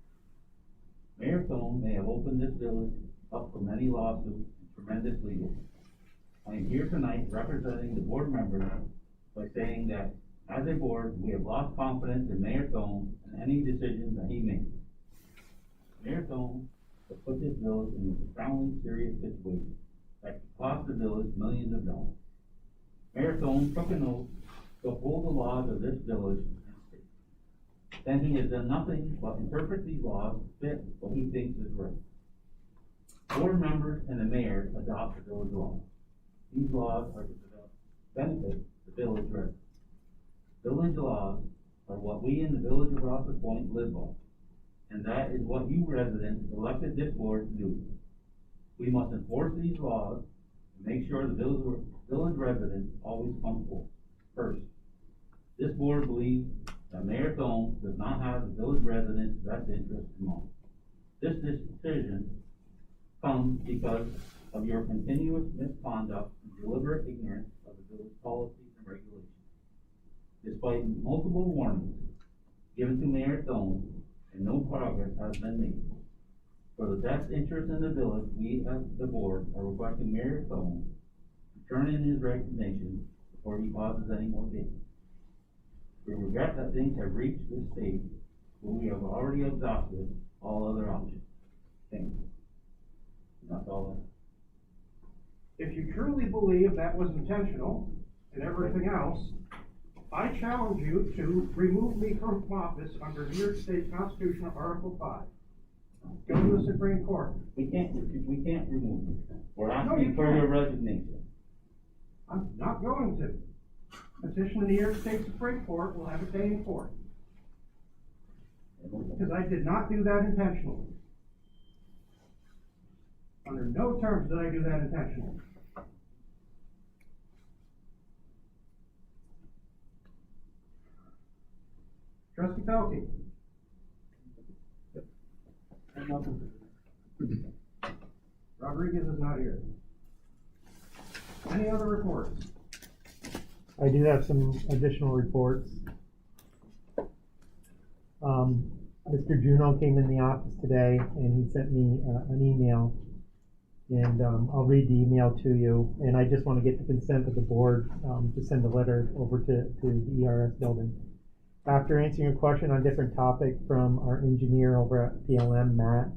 Mayor Thone may have opened this village up for many lawsuits and tremendous legal. I am here tonight representing the board members by saying that as a board, we have lost confidence in Mayor Thone and any decisions that he makes. Mayor Thone has put this village in a profoundly serious situation that could cost the village millions of dollars. Mayor Thone took an oath to uphold the laws of this village and state. Then he has done nothing but interpret these laws to fit what he thinks is right. Board members and the mayor adopt the village laws. These laws are to benefit the village residents. Village laws are what we in the village of Rouses Point live by, and that is what you residents elected this board to do. We must enforce these laws and make sure the village residents always come forth first. This board believes that Mayor Thone does not have the village residents' best interest in mind. This decision comes because of your continuous misconduct and deliberate ignorance of the village policies and regulations. Despite multiple warnings given to Mayor Thone, and no progress has been made. For the best interest in the village, we as the board are requesting Mayor Thone to turn in his resignation before he causes any more damage. We regret that things have reached this stage, but we have already exhausted all other options. Thank you. That's all If you truly believe that was intentional and everything else, I challenge you to remove me from office under New York State Constitution, Article 5. Go to the Supreme Court. We can't remove you. We're No, asking you for can't. your resignation. I'm not going to. Petition the New York State Supreme Court will have a day in court. Because I did not do that intentionally. Under no terms did I do that intentionally. Trustee Pelkey. Rodriguez is not here. Any other reports? I do have some additional reports. Mr. Juno came in the office today and he sent me an email, and I'll read the email to you. And I just want to get the consent of the board to send a letter over to the ERS building. After answering a question on a different topic from our engineer over at PLM, Matt,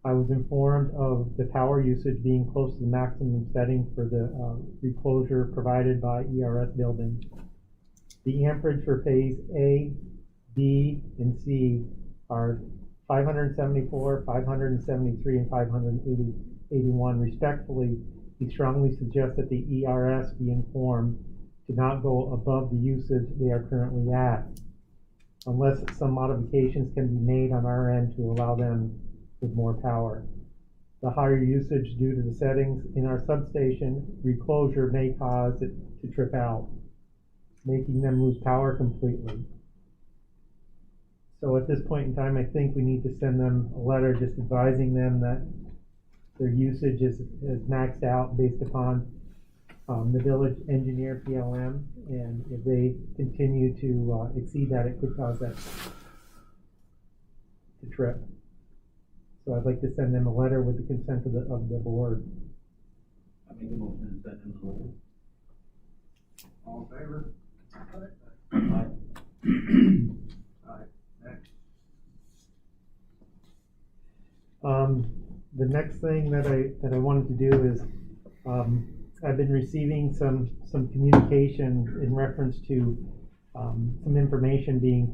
I was informed of the power usage being close to the maximum setting for the reclosure provided by ERS building. The amperage for phase A, B, and C are 574, 573, and 581 respectively. We strongly suggest that the ERS be informed to not go above the usage they are currently at, unless some modifications can be made on our end to allow them with more power. The higher usage due to the settings in our substation reclosure may cause it to trip out, making them lose power completely. So at this point in time, I think we need to send them a letter just advising them that their usage is maxed out based upon the village engineer PLM, and if they continue to exceed that, it could cause that to trip. So I'd like to send them a letter with the consent of the board. I make a motion to send him the letter. All in favor? Aye. Aye. Next. The next thing that I wanted to do is, I've been receiving some communication in reference to, some information being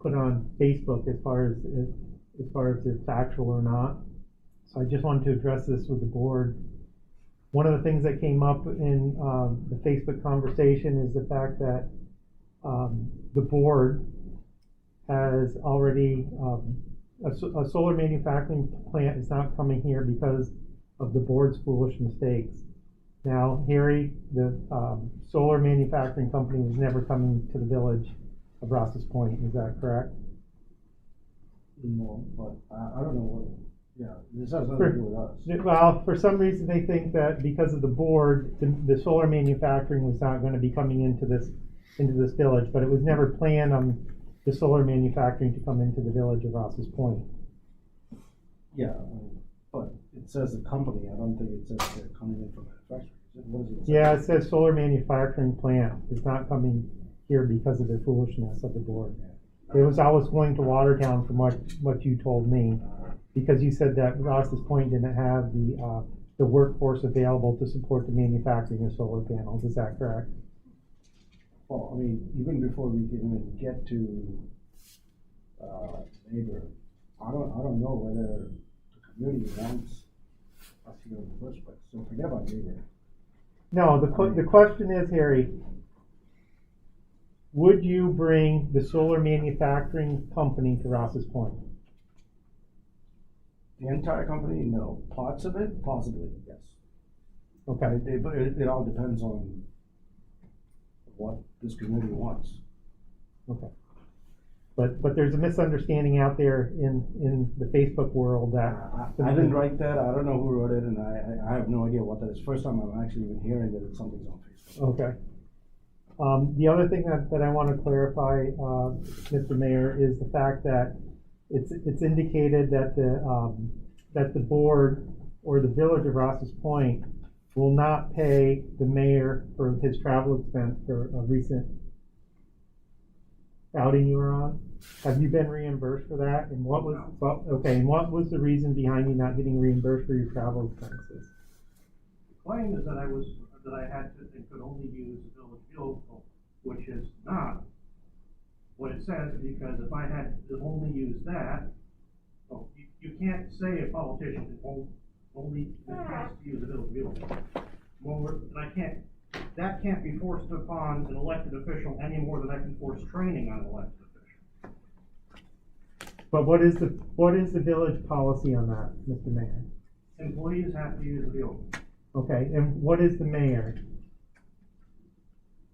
put on Facebook as far as it's factual or not. So I just wanted to address this with the board. One of the things that came up in, the Facebook conversation is the fact that, the board has already, a solar manufacturing plant is not coming here because of the board's foolish mistakes. Now, Harry, the solar manufacturing company is never coming to the village of Rouses Point, is that correct? No, but I don't know what, yeah, this has nothing to do with us. Well, for some reason they think that because of the board, the solar manufacturing was not going to be coming into this village, but it was never planned on the solar manufacturing to come into the village of Rouses Point. Yeah, but it says the company, I don't think it says they're coming in from manufacturing. What does it say? Yeah, it says solar manufacturing plant is not coming here because of the foolishness of the board. It was always going to Watertown from what you told me, because you said that Rouses Point didn't have the workforce available to support the manufacturing of solar panels. Is that correct? Well, I mean, even before we can even get to, neighbor, I don't know whether the community wants us here in the first place, so forget about neighbor. No, the question is, Harry, would you bring the solar manufacturing company to Rouses Point? The entire company, no. Parts of it, possibly, yes. Okay. But it all depends on what this community wants. Okay. But there's a misunderstanding out there in the Facebook world that I didn't write that. I don't know who wrote it, and I have no idea what that is. First time I'm actually even hearing that something's on Facebook. Okay. The other thing that I want to clarify, Mr. Mayor, is the fact that it's indicated that the board or the village of Rouses Point will not pay the mayor for his travel expense for a recent outing you were on. Have you been reimbursed for that? And what was and what was the reason behind you not getting reimbursed for your travel expenses? The claim is that I had to and could only use the village vehicle, which is not what it says, because if I had to only use that, well, you can't say a politician only has to use a village vehicle. That can't be forced upon an elected official any more than I can force training on an elected official. But what is the village policy on that, Mr. Mayor? Employees have to use the vehicle. Okay, and what is the mayor?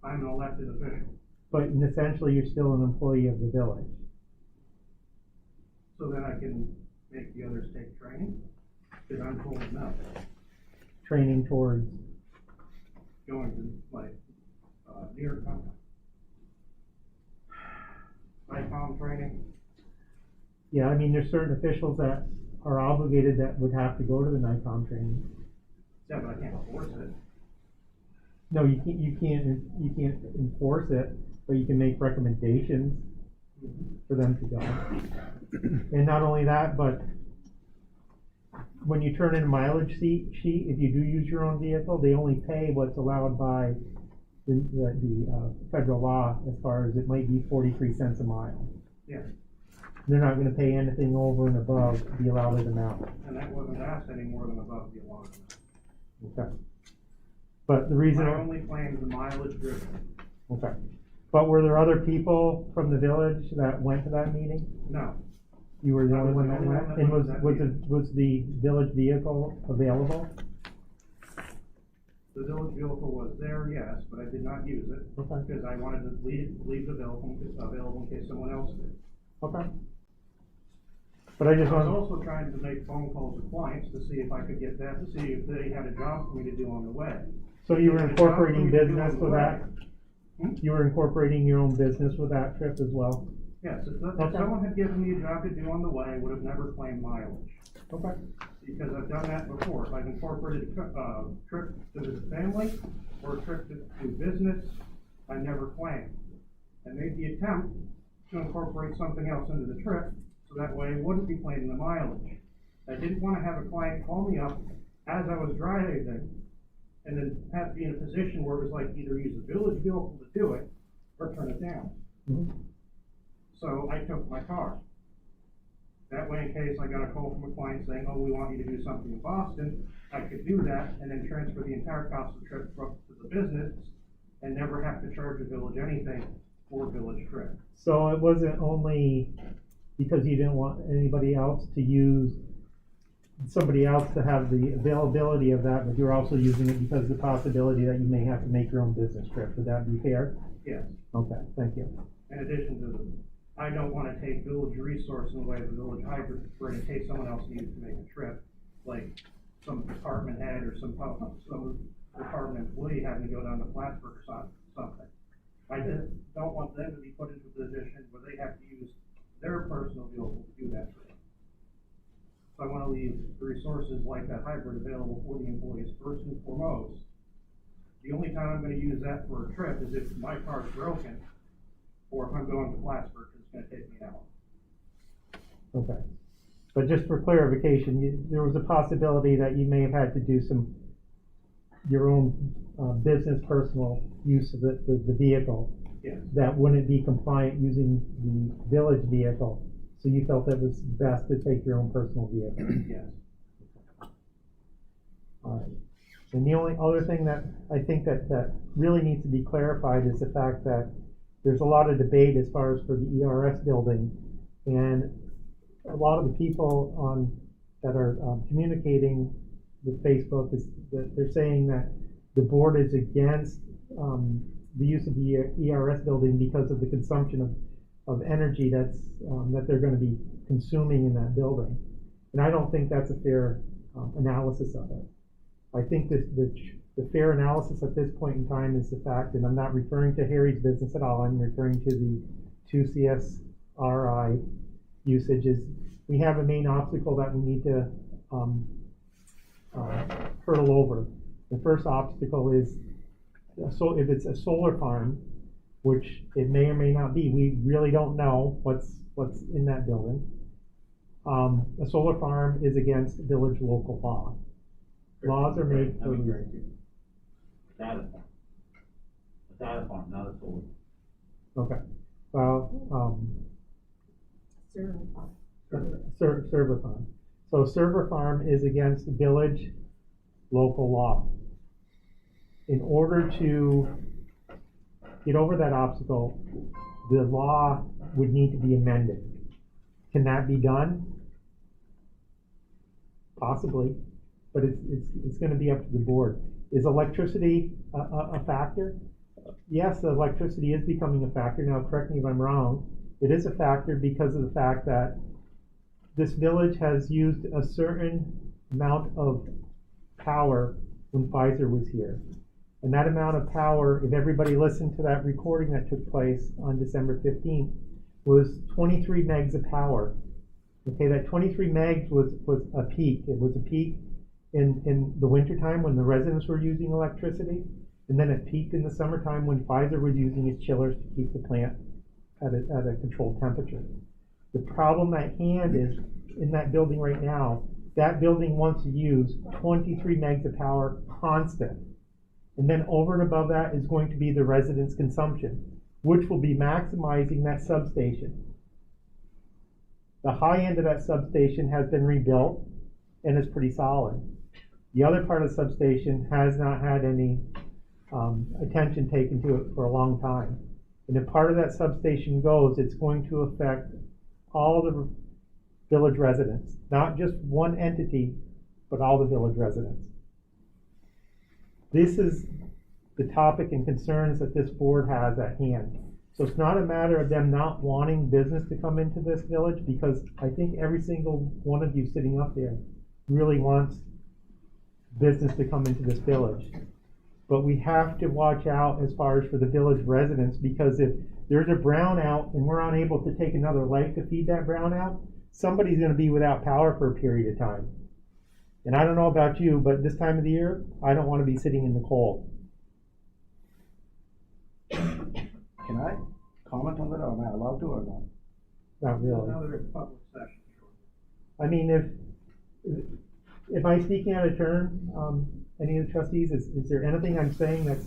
I'm an elected official. But essentially you're still an employee of the village. So then I can make the others take training, because I'm told no. Training towards? Going to like, NICOM training. Yeah, I mean, there's certain officials that are obligated that would have to go to the NICOM training. Yeah, but I can't force it. No, you can't enforce it, but you can make recommendations for them to go. And not only that, but when you turn in a mileage sheet, if you do use your own vehicle, they only pay what's allowed by the federal law, as far as it might be 43 cents a mile. Yeah. They're not gonna pay anything over and above the allowed amount. And that wasn't asked any more than above the allowed amount. Okay. But the reason. My only claim is the mileage driven. Okay. But were there other people from the village that went to that meeting? No. You were the I only was one the that only went? one that And went to that was the village vehicle available? The village vehicle was there, yes, but I did not use it. Okay. Because I wanted to leave the vehicle available in case someone else did. Okay. But I just was want. also trying to make phone calls to clients to see if I could get that, to see if they had a job for me to do on the way. So you were If they had a job for incorporating me to do business on the with way- that? You were incorporating your own business with that trip as well? Yes, if Okay. someone had given me a job to do on the way, I would have never claimed mileage. Okay. Because I've done that before. If I've incorporated a trip to visit family, or a trip to do business, I never claimed. I made the attempt to incorporate something else into the trip, so that way I wouldn't be claiming the mileage. I didn't want to have a client call me up as I was driving, and then have to be in a position where it was like either use the village vehicle to do it, or turn it down. So I took my car. That way, in case I got a call from a client saying, oh, we want you to do something in Boston, I could do that and then transfer the entire cost of the trip up to the business and never have to charge the village anything for a village trip. So it wasn't only because you didn't want anybody else to use, somebody else to have the availability of that, but you're also using it because of the possibility that you may have to make your own business trip. Would that be fair? Yes. Okay, thank you. In addition to I don't want to take village resource in the way of a village hybrid for in case someone else needed to make a trip, like some department head or some department employee having to go down to Plattsburgh or something. I just don't want them to be put into a position where they have to use their personal vehicle to do that trip. So I want to leave the resources like that hybrid available for the employees first and foremost. The only time I'm going to use that for a trip is if my car's broken, or if I'm going to Plattsburgh, it's going to take me an hour. Okay. But just for clarification, there was a possibility that you may have had to do your own business personal use of the vehicle. Yes. That wouldn't be compliant using the village vehicle. So you felt it was best to take your own personal vehicle. Yes. All right. And the only other thing that I think that really needs to be clarified is the fact that there's a lot of debate as far as for the ERS building, and a lot of the people that are communicating with Facebook is that they're saying that the board is against the use of the ERS building because of the consumption of energy that they're going to be consuming in that building. And I don't think that's a fair analysis of it. I think that the fair analysis at this point in time is the fact, and I'm not referring to Harry's business at all, I'm referring to the 2CSRI usages. We have a main obstacle that we need to hurdle over. The first obstacle is, so if it's a solar farm, which it may or may not be, we really don't know what's in that building. A solar farm is against village local law. Laws are made for Data farm, not a solar. Okay. Well, server farm. So server farm is against village local law. In order to get over that obstacle, the law would need to be amended. Can that be done? Possibly, but it's going to be up to the board. Is electricity a factor? Yes, electricity is becoming a factor. Now, correct me if I'm wrong. It is a factor because of the fact that this village has used a certain amount of power when Pfizer was here. And that amount of power, if everybody listened to that recording that took place on December 15th, was 23 megs of power. Okay, that 23 megs was a peak. It was a peak in the wintertime when the residents were using electricity, and then it peaked in the summertime when Pfizer was using its chillers to keep the plant at a controlled temperature. The problem at hand is in that building right now, that building wants to use 23 megs of power constant. And then over and above that is going to be the residents' consumption, which will be maximizing that substation. The high end of that substation has been rebuilt and is pretty solid. The other part of the substation has not had any attention taken to it for a long time. And if part of that substation goes, it's going to affect all the village residents, not just one entity, but all the village residents. This is the topic and concerns that this board has at hand. So it's not a matter of them not wanting business to come into this village, because I think every single one of you sitting up there really wants business to come into this village. But we have to watch out as far as for the village residents, because if there's a brownout and we're unable to take another leg to feed that brownout, somebody's going to be without power for a period of time. And I don't know about you, but this time of the year, I don't want to be sitting in the cold. Can I comment on that, or am I allowed to or not? Not really. Another public session. I mean, if I'm speaking out of turn, any of the trustees, is there anything I'm saying that's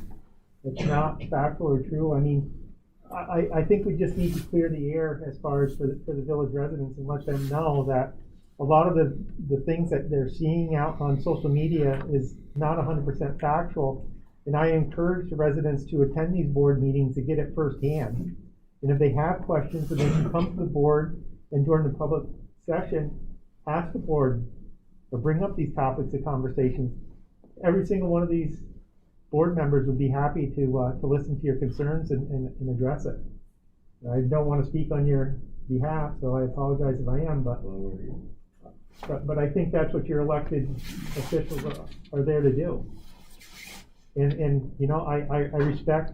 not factual or true? I mean, I think we just need to clear the air as far as for the village residents and let them know that a lot of the things that they're seeing out on social media is not 100% factual. And I encourage the residents to attend these board meetings to get it firsthand. And if they have questions, then they can come to the board and during the public session, ask the board or bring up these topics of conversations. Every single one of these board members would be happy to listen to your concerns and address it. I don't want to speak on your behalf, so I apologize if I am, but I think that's what your elected officials are there to do. And you know, I respect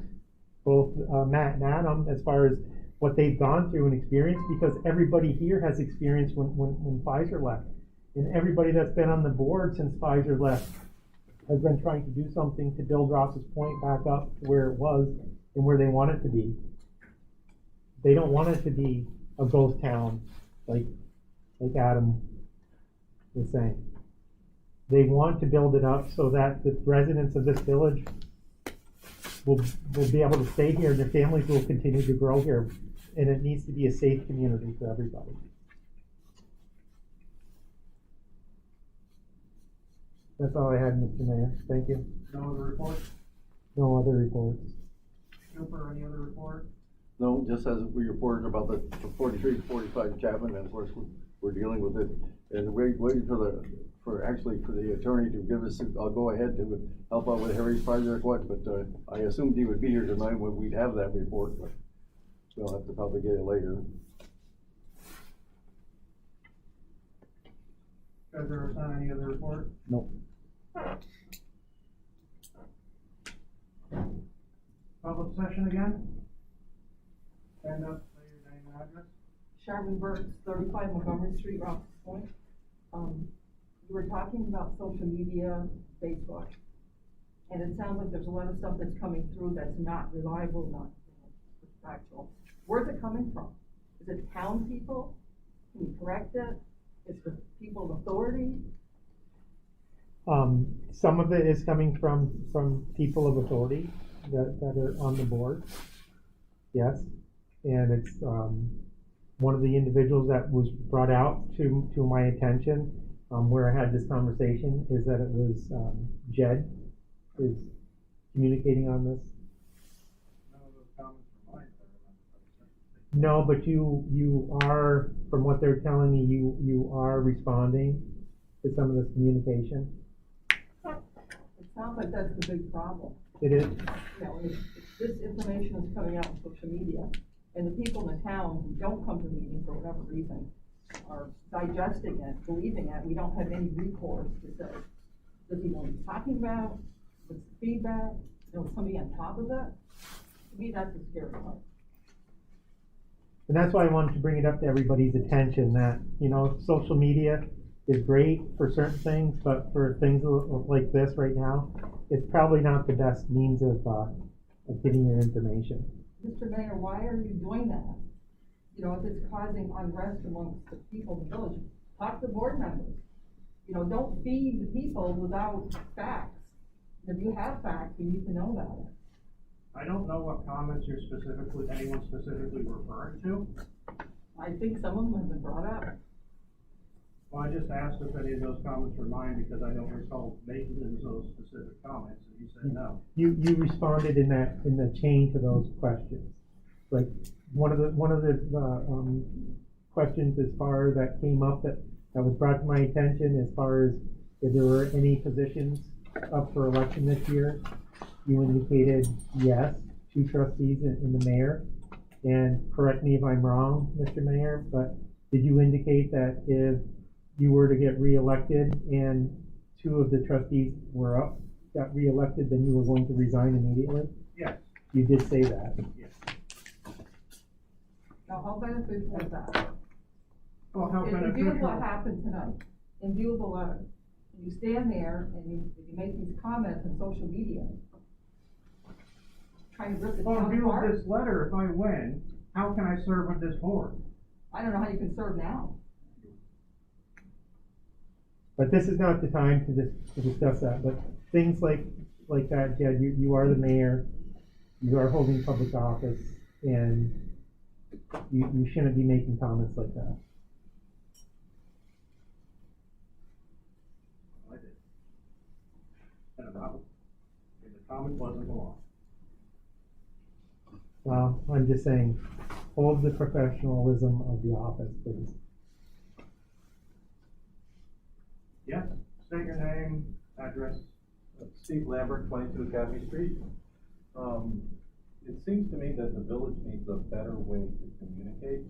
both Matt and Adam as far as what they've gone through and experienced, because everybody here has experienced when Pfizer left. And everybody that's been on the board since Pfizer left has been trying to do something to build Ross's Point back up to where it was and where they want it to be. They don't want it to be a ghost town like Adam was saying. They want to build it up so that the residents of this village will be able to stay here and their families will continue to grow here. And it needs to be a safe community for everybody. That's all I had, Mr. Mayor. Thank you. No other reports? No other reports. Cooper, any other report? No, just as we reported about the 43 to 45 Chapman, and of course we're dealing with it, and waiting for the attorney to give us, I'll go ahead to help out with Harry's project, but I assumed he would be here tonight when we'd have that report, but we'll have to probably get it later. Treasurer, sign any other report? No. Public session again? Stand up, say your name and address. Sharman Burks, 35 Montgomery Street, Rouses Point. You were talking about social media, Facebook, and it sounds like there's a lot of stuff that's coming through that's not reliable, not factual. Where's it coming from? Is it town people? Can you correct it? Is it people of authority? Some of it is coming from people of authority that are on the board. Yes. And it's one of the individuals that was brought out to my attention where I had this conversation is that it was Jed is communicating on this. None of those comments were mine, No, but you are, from what they're telling me, you are responding to some of this communication. It sounds like that's the big problem. It is. You know, if this information is coming out on social media, and the people in the town who don't come to meetings for whatever reason are digesting it, believing it, we don't have any recourse to say, does he know what he's talking about? What's the feedback? You know, somebody on top of it? To me, that's the scary part. And that's why I wanted to bring it up to everybody's attention that, you know, social media is great for certain things, but for things like this right now, it's probably not the best means of getting your information. Mr. Mayor, why are you doing that? You know, if it's causing unrest amongst the people of the village, talk to board members. You know, don't feed the people without facts. If you have facts, you need to know about it. I don't know what comments anyone specifically referring to. I think some of them have been brought up. Well, I just asked if any of those comments were mine because I don't recall making those specific comments, and you said no. You responded in the chain to those questions. Like one of the questions as far as that came up that was brought to my attention as far as if there were any positions up for election this year, you indicated yes, 2 trustees and the mayor. And correct me if I'm wrong, Mr. Mayor, but did you indicate that if you were to get reelected and 2 of the trustees got reelected, then you were going to resign immediately? Yes. You did say that. Yes. Now, how beneficial is that? Well, how In view of what beneficial? happened tonight, in view of the letter, and you stand there and you make these comments on social media, trying to rip the Well, in town view of apart. this letter, if I win, how can I serve with this board? I don't know how you can serve now. But this is not the time to discuss that, but things like that, Jed, you are the mayor, you are holding public office, and you shouldn't be making comments like that. I did. And the comment wasn't long. Well, I'm just saying, hold the professionalism of the office, please. Yes, state your name, address. Steve Lambert, 22 Academy Street. It seems to me that the village needs a better way to communicate.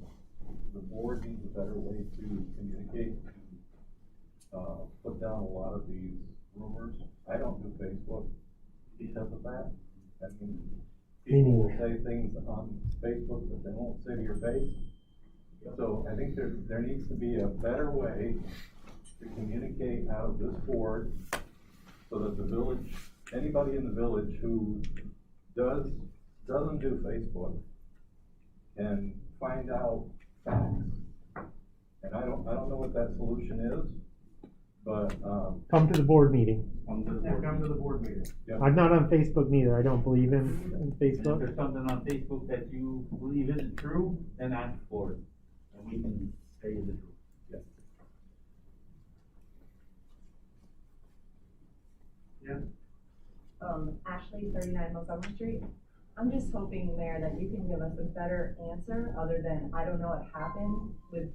The board needs a better way to communicate, to put down a lot of these rumors. I don't do Facebook because of that. I mean, people will say things on Facebook that they won't say to your face. So I think there needs to be a better way to communicate out of this board so that the village, anybody in the village who doesn't do Facebook can find out facts. And I don't know what that solution is, but Come to the board meeting. come to the Yeah, board. come to the board meeting. Yeah. I'm not on Facebook neither, I don't believe in And if Facebook. there's something on Facebook that you believe isn't true, then ask for it, and we can tell you the truth. Yeah. Yeah. Ashley, 39 Montgomery Street. I'm just hoping, Mayor, that you can give us a better answer other than, I don't know what happened with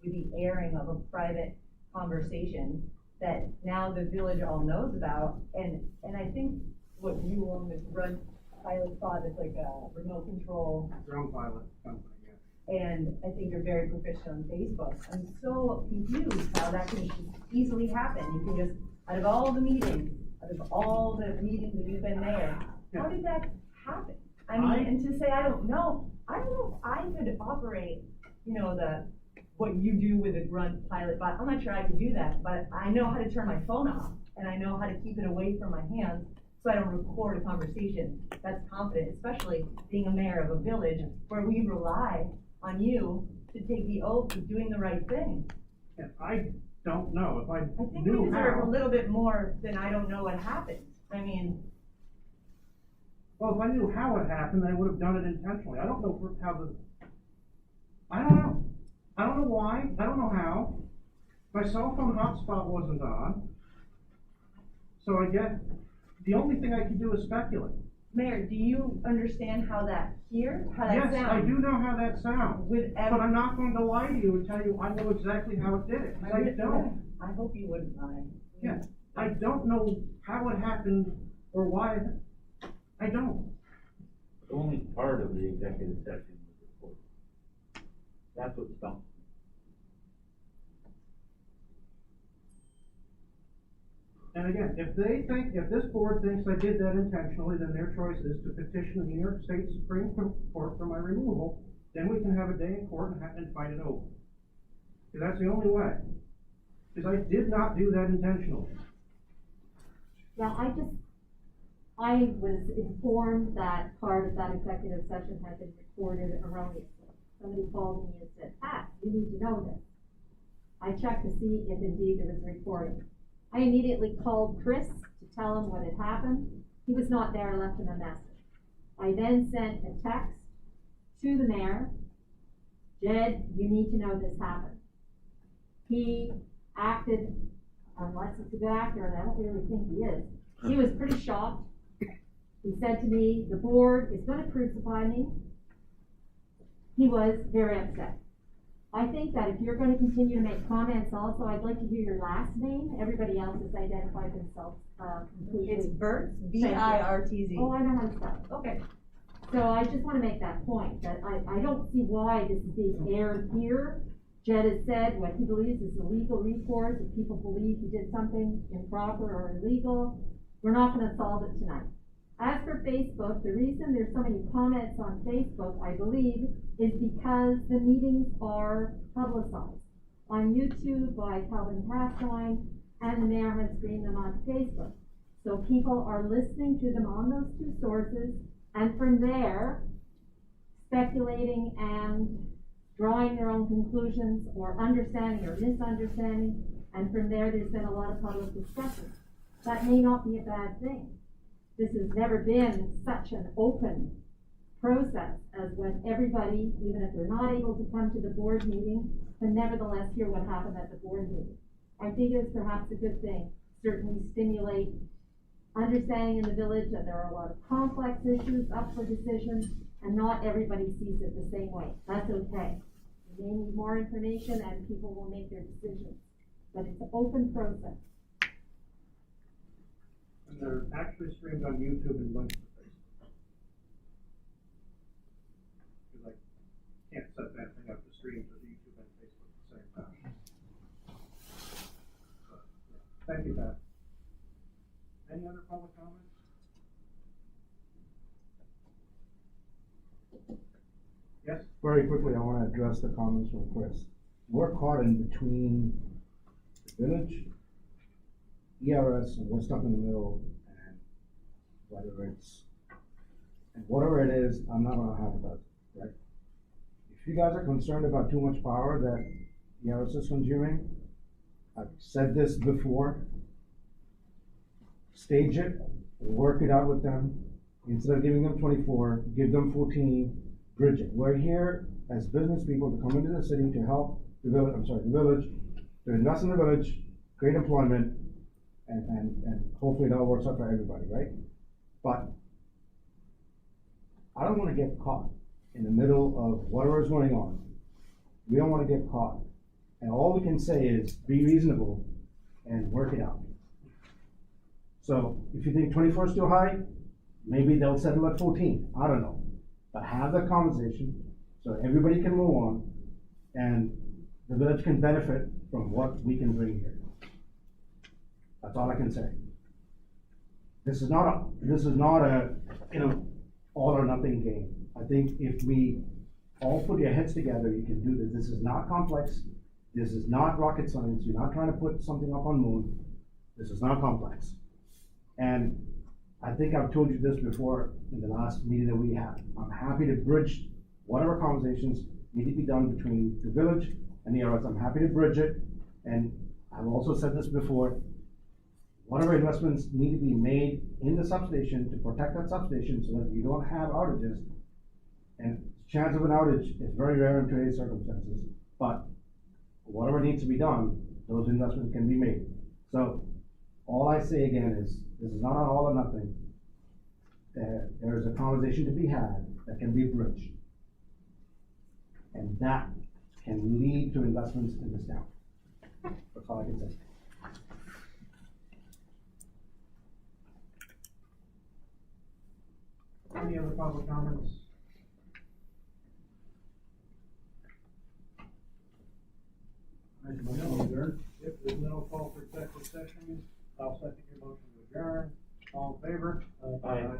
the airing of a private conversation that now the village all knows about. And I think what you on this Run Pilot thought is like a remote control. Drone pilot company, yeah. And I think you're very proficient on Facebook. I'm so confused how that can just easily happen. You can just, out of all the meetings that you've been there, how did that happen? I mean, and to say, I don't know if I could operate, what you do with a Grunt Pilot bot. I'm not sure I could do that, but I know how to turn my phone off, and I know how to keep it away from my hands so I don't record a conversation. That's confident, especially being a mayor of a village where we rely on you to take the oath of doing the right thing. Yeah, I don't know if I think knew we deserve how. a little bit more than I don't know what happened. I mean, Well, if I knew how it happened, I would have done it intentionally. I don't know I don't know. I don't know why. I don't know how. My cell phone hotspot wasn't on. So the only thing I can do is speculate. Mayor, do you understand how that sounds? Yes, I do know how that sounds. But I'm not going to lie to you and tell you I know exactly how it did it. 'Cause I don't. I hope you wouldn't lie. Yeah, I don't know how it happened or why. I don't. Only part of the executive session was recorded. That's what stumped me. And again, if this board thinks I did that intentionally, then their choice is to petition the New York State Supreme Court for my removal. Then we can have a day in court and fight it over. Because that's the only way. Because I did not do that intentionally. Yeah, I was informed that part of that executive session had been recorded erroneously. Somebody called me and said, Pat, you need to know this. I checked to see if indeed there was a recording. I immediately called Chris to tell him what had happened. He was not there. I left him a message. I then sent a text to the mayor. Jed, you need to know this happened. He acted, unless he's a good actor, and I don't really think he is. He was pretty shocked. He said to me, the board is going to crucify me. He was very upset. I think that if you're going to continue to make comments also, I'd like to hear your last name. Everybody else has identified themselves completely. It's Birtz, B-I-R-T-Z. Oh, I know how to spell it. Okay. So I just want to make that point, that I don't see why this is being aired here. Jed has said what he believes is a legal recourse. If people believe he did something improper or illegal, we're not going to solve it tonight. As for Facebook, the reason there's so many comments on Facebook, I believe, is because the meetings are publicized on YouTube by Calvin Castline, and the mayor has screened them on Facebook. So people are listening to them on those two sources, And from there, speculating and drawing their own conclusions or understanding or misunderstanding, and from there's been a lot of public discussion. That may not be a bad thing. This has never been such an open process as when everybody, even if they're not able to come to the board meeting, can nevertheless hear what happened at the board meeting. I think it's perhaps a good thing, certainly stimulate understanding in the village that there are a lot of complex issues up for decision, and not everybody sees it the same way. That's okay. We may need more information and people will make their decisions, but it's an open process. And they're actually streamed on YouTube and linked to Facebook. Because I can't set that thing up to stream to YouTube and Facebook at the same time. But, yeah. Thank you, Pat. Any other public comments? Yes? Very quickly, I want to address the comments from Chris. We're caught in between the village, ERS, and we're stuck in the middle, and whether it's, and whatever it is, I'm not gonna have that, right? If you guys are concerned about too much power that ERS is consuming, I've said this before, stage it, work it out with them. Instead of giving them 24, give them 14, bridge it. We're here as business people to come into the city to help the village, the village, to invest in the village, create employment, and hopefully it all works out for everybody, right? But I don't want to get caught in the middle of whatever is going on. We don't want to get caught. And all we can say is be reasonable and work it out. So if you think 24 is too high, maybe they'll settle at 14. I don't know. But have that conversation so everybody can move on and the village can benefit from what we can bring here. That's all I can say. This is not a all or nothing game. I think if we all put your heads together, you can do this. This is not complex. This is not rocket science. You're not trying to put something up on moon. This is not complex. And I think I've told you this before in the last meeting that we had. I'm happy to bridge whatever conversations need to be done between the village and the ERS. I'm happy to bridge it. And I've also said this before, whatever investments need to be made in the substation to protect that substation so that you don't have outages. And chance of an outage is very rare in today's circumstances, but whatever needs to be done, those investments can be made. So all I say again is, this is not an all or nothing. There is a conversation to be had that can be bridged. And that can lead to investments in this town. That's all I can say. Any other public comments? If there's no call for executive session, I'll second your motion to adjourn. All in favor? Aye.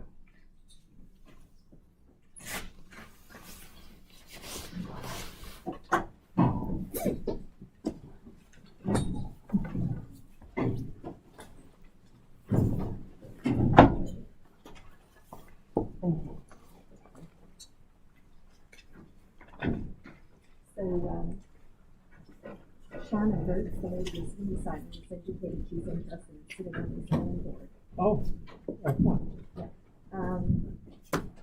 So, Shannon Hurts, the lady who's signed, indicated she's interested in sitting on the zoning board. Oh, excellent.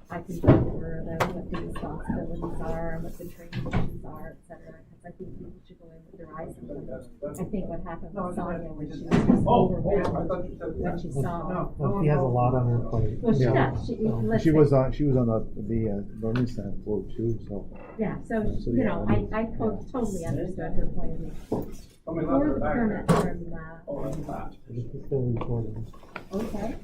I can go over about what the responsibilities are, and what the training issues are, et cetera, because I think people should go in with their eyes open. I think what happened with Sonia was she was just overwhelmed when she saw. Well, she has a lot on her plate. Well, she does. She was on the learning center float too, so. Yeah, so, you know, I totally understood her point of view. For the permit from, This is still recording. okay.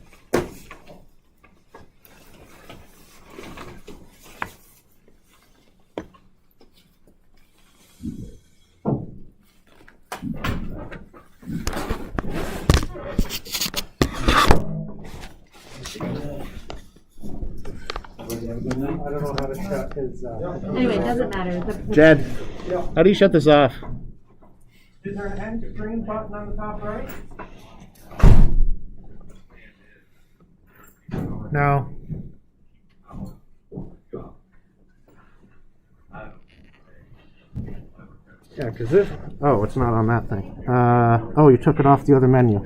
I don't know how to shut his, Anyway, it doesn't matter. Jed, how do you shut this off? Is there an end screen button on the top right? No. heck is this? Oh, it's not on that thing. Oh, you took it off the other menu.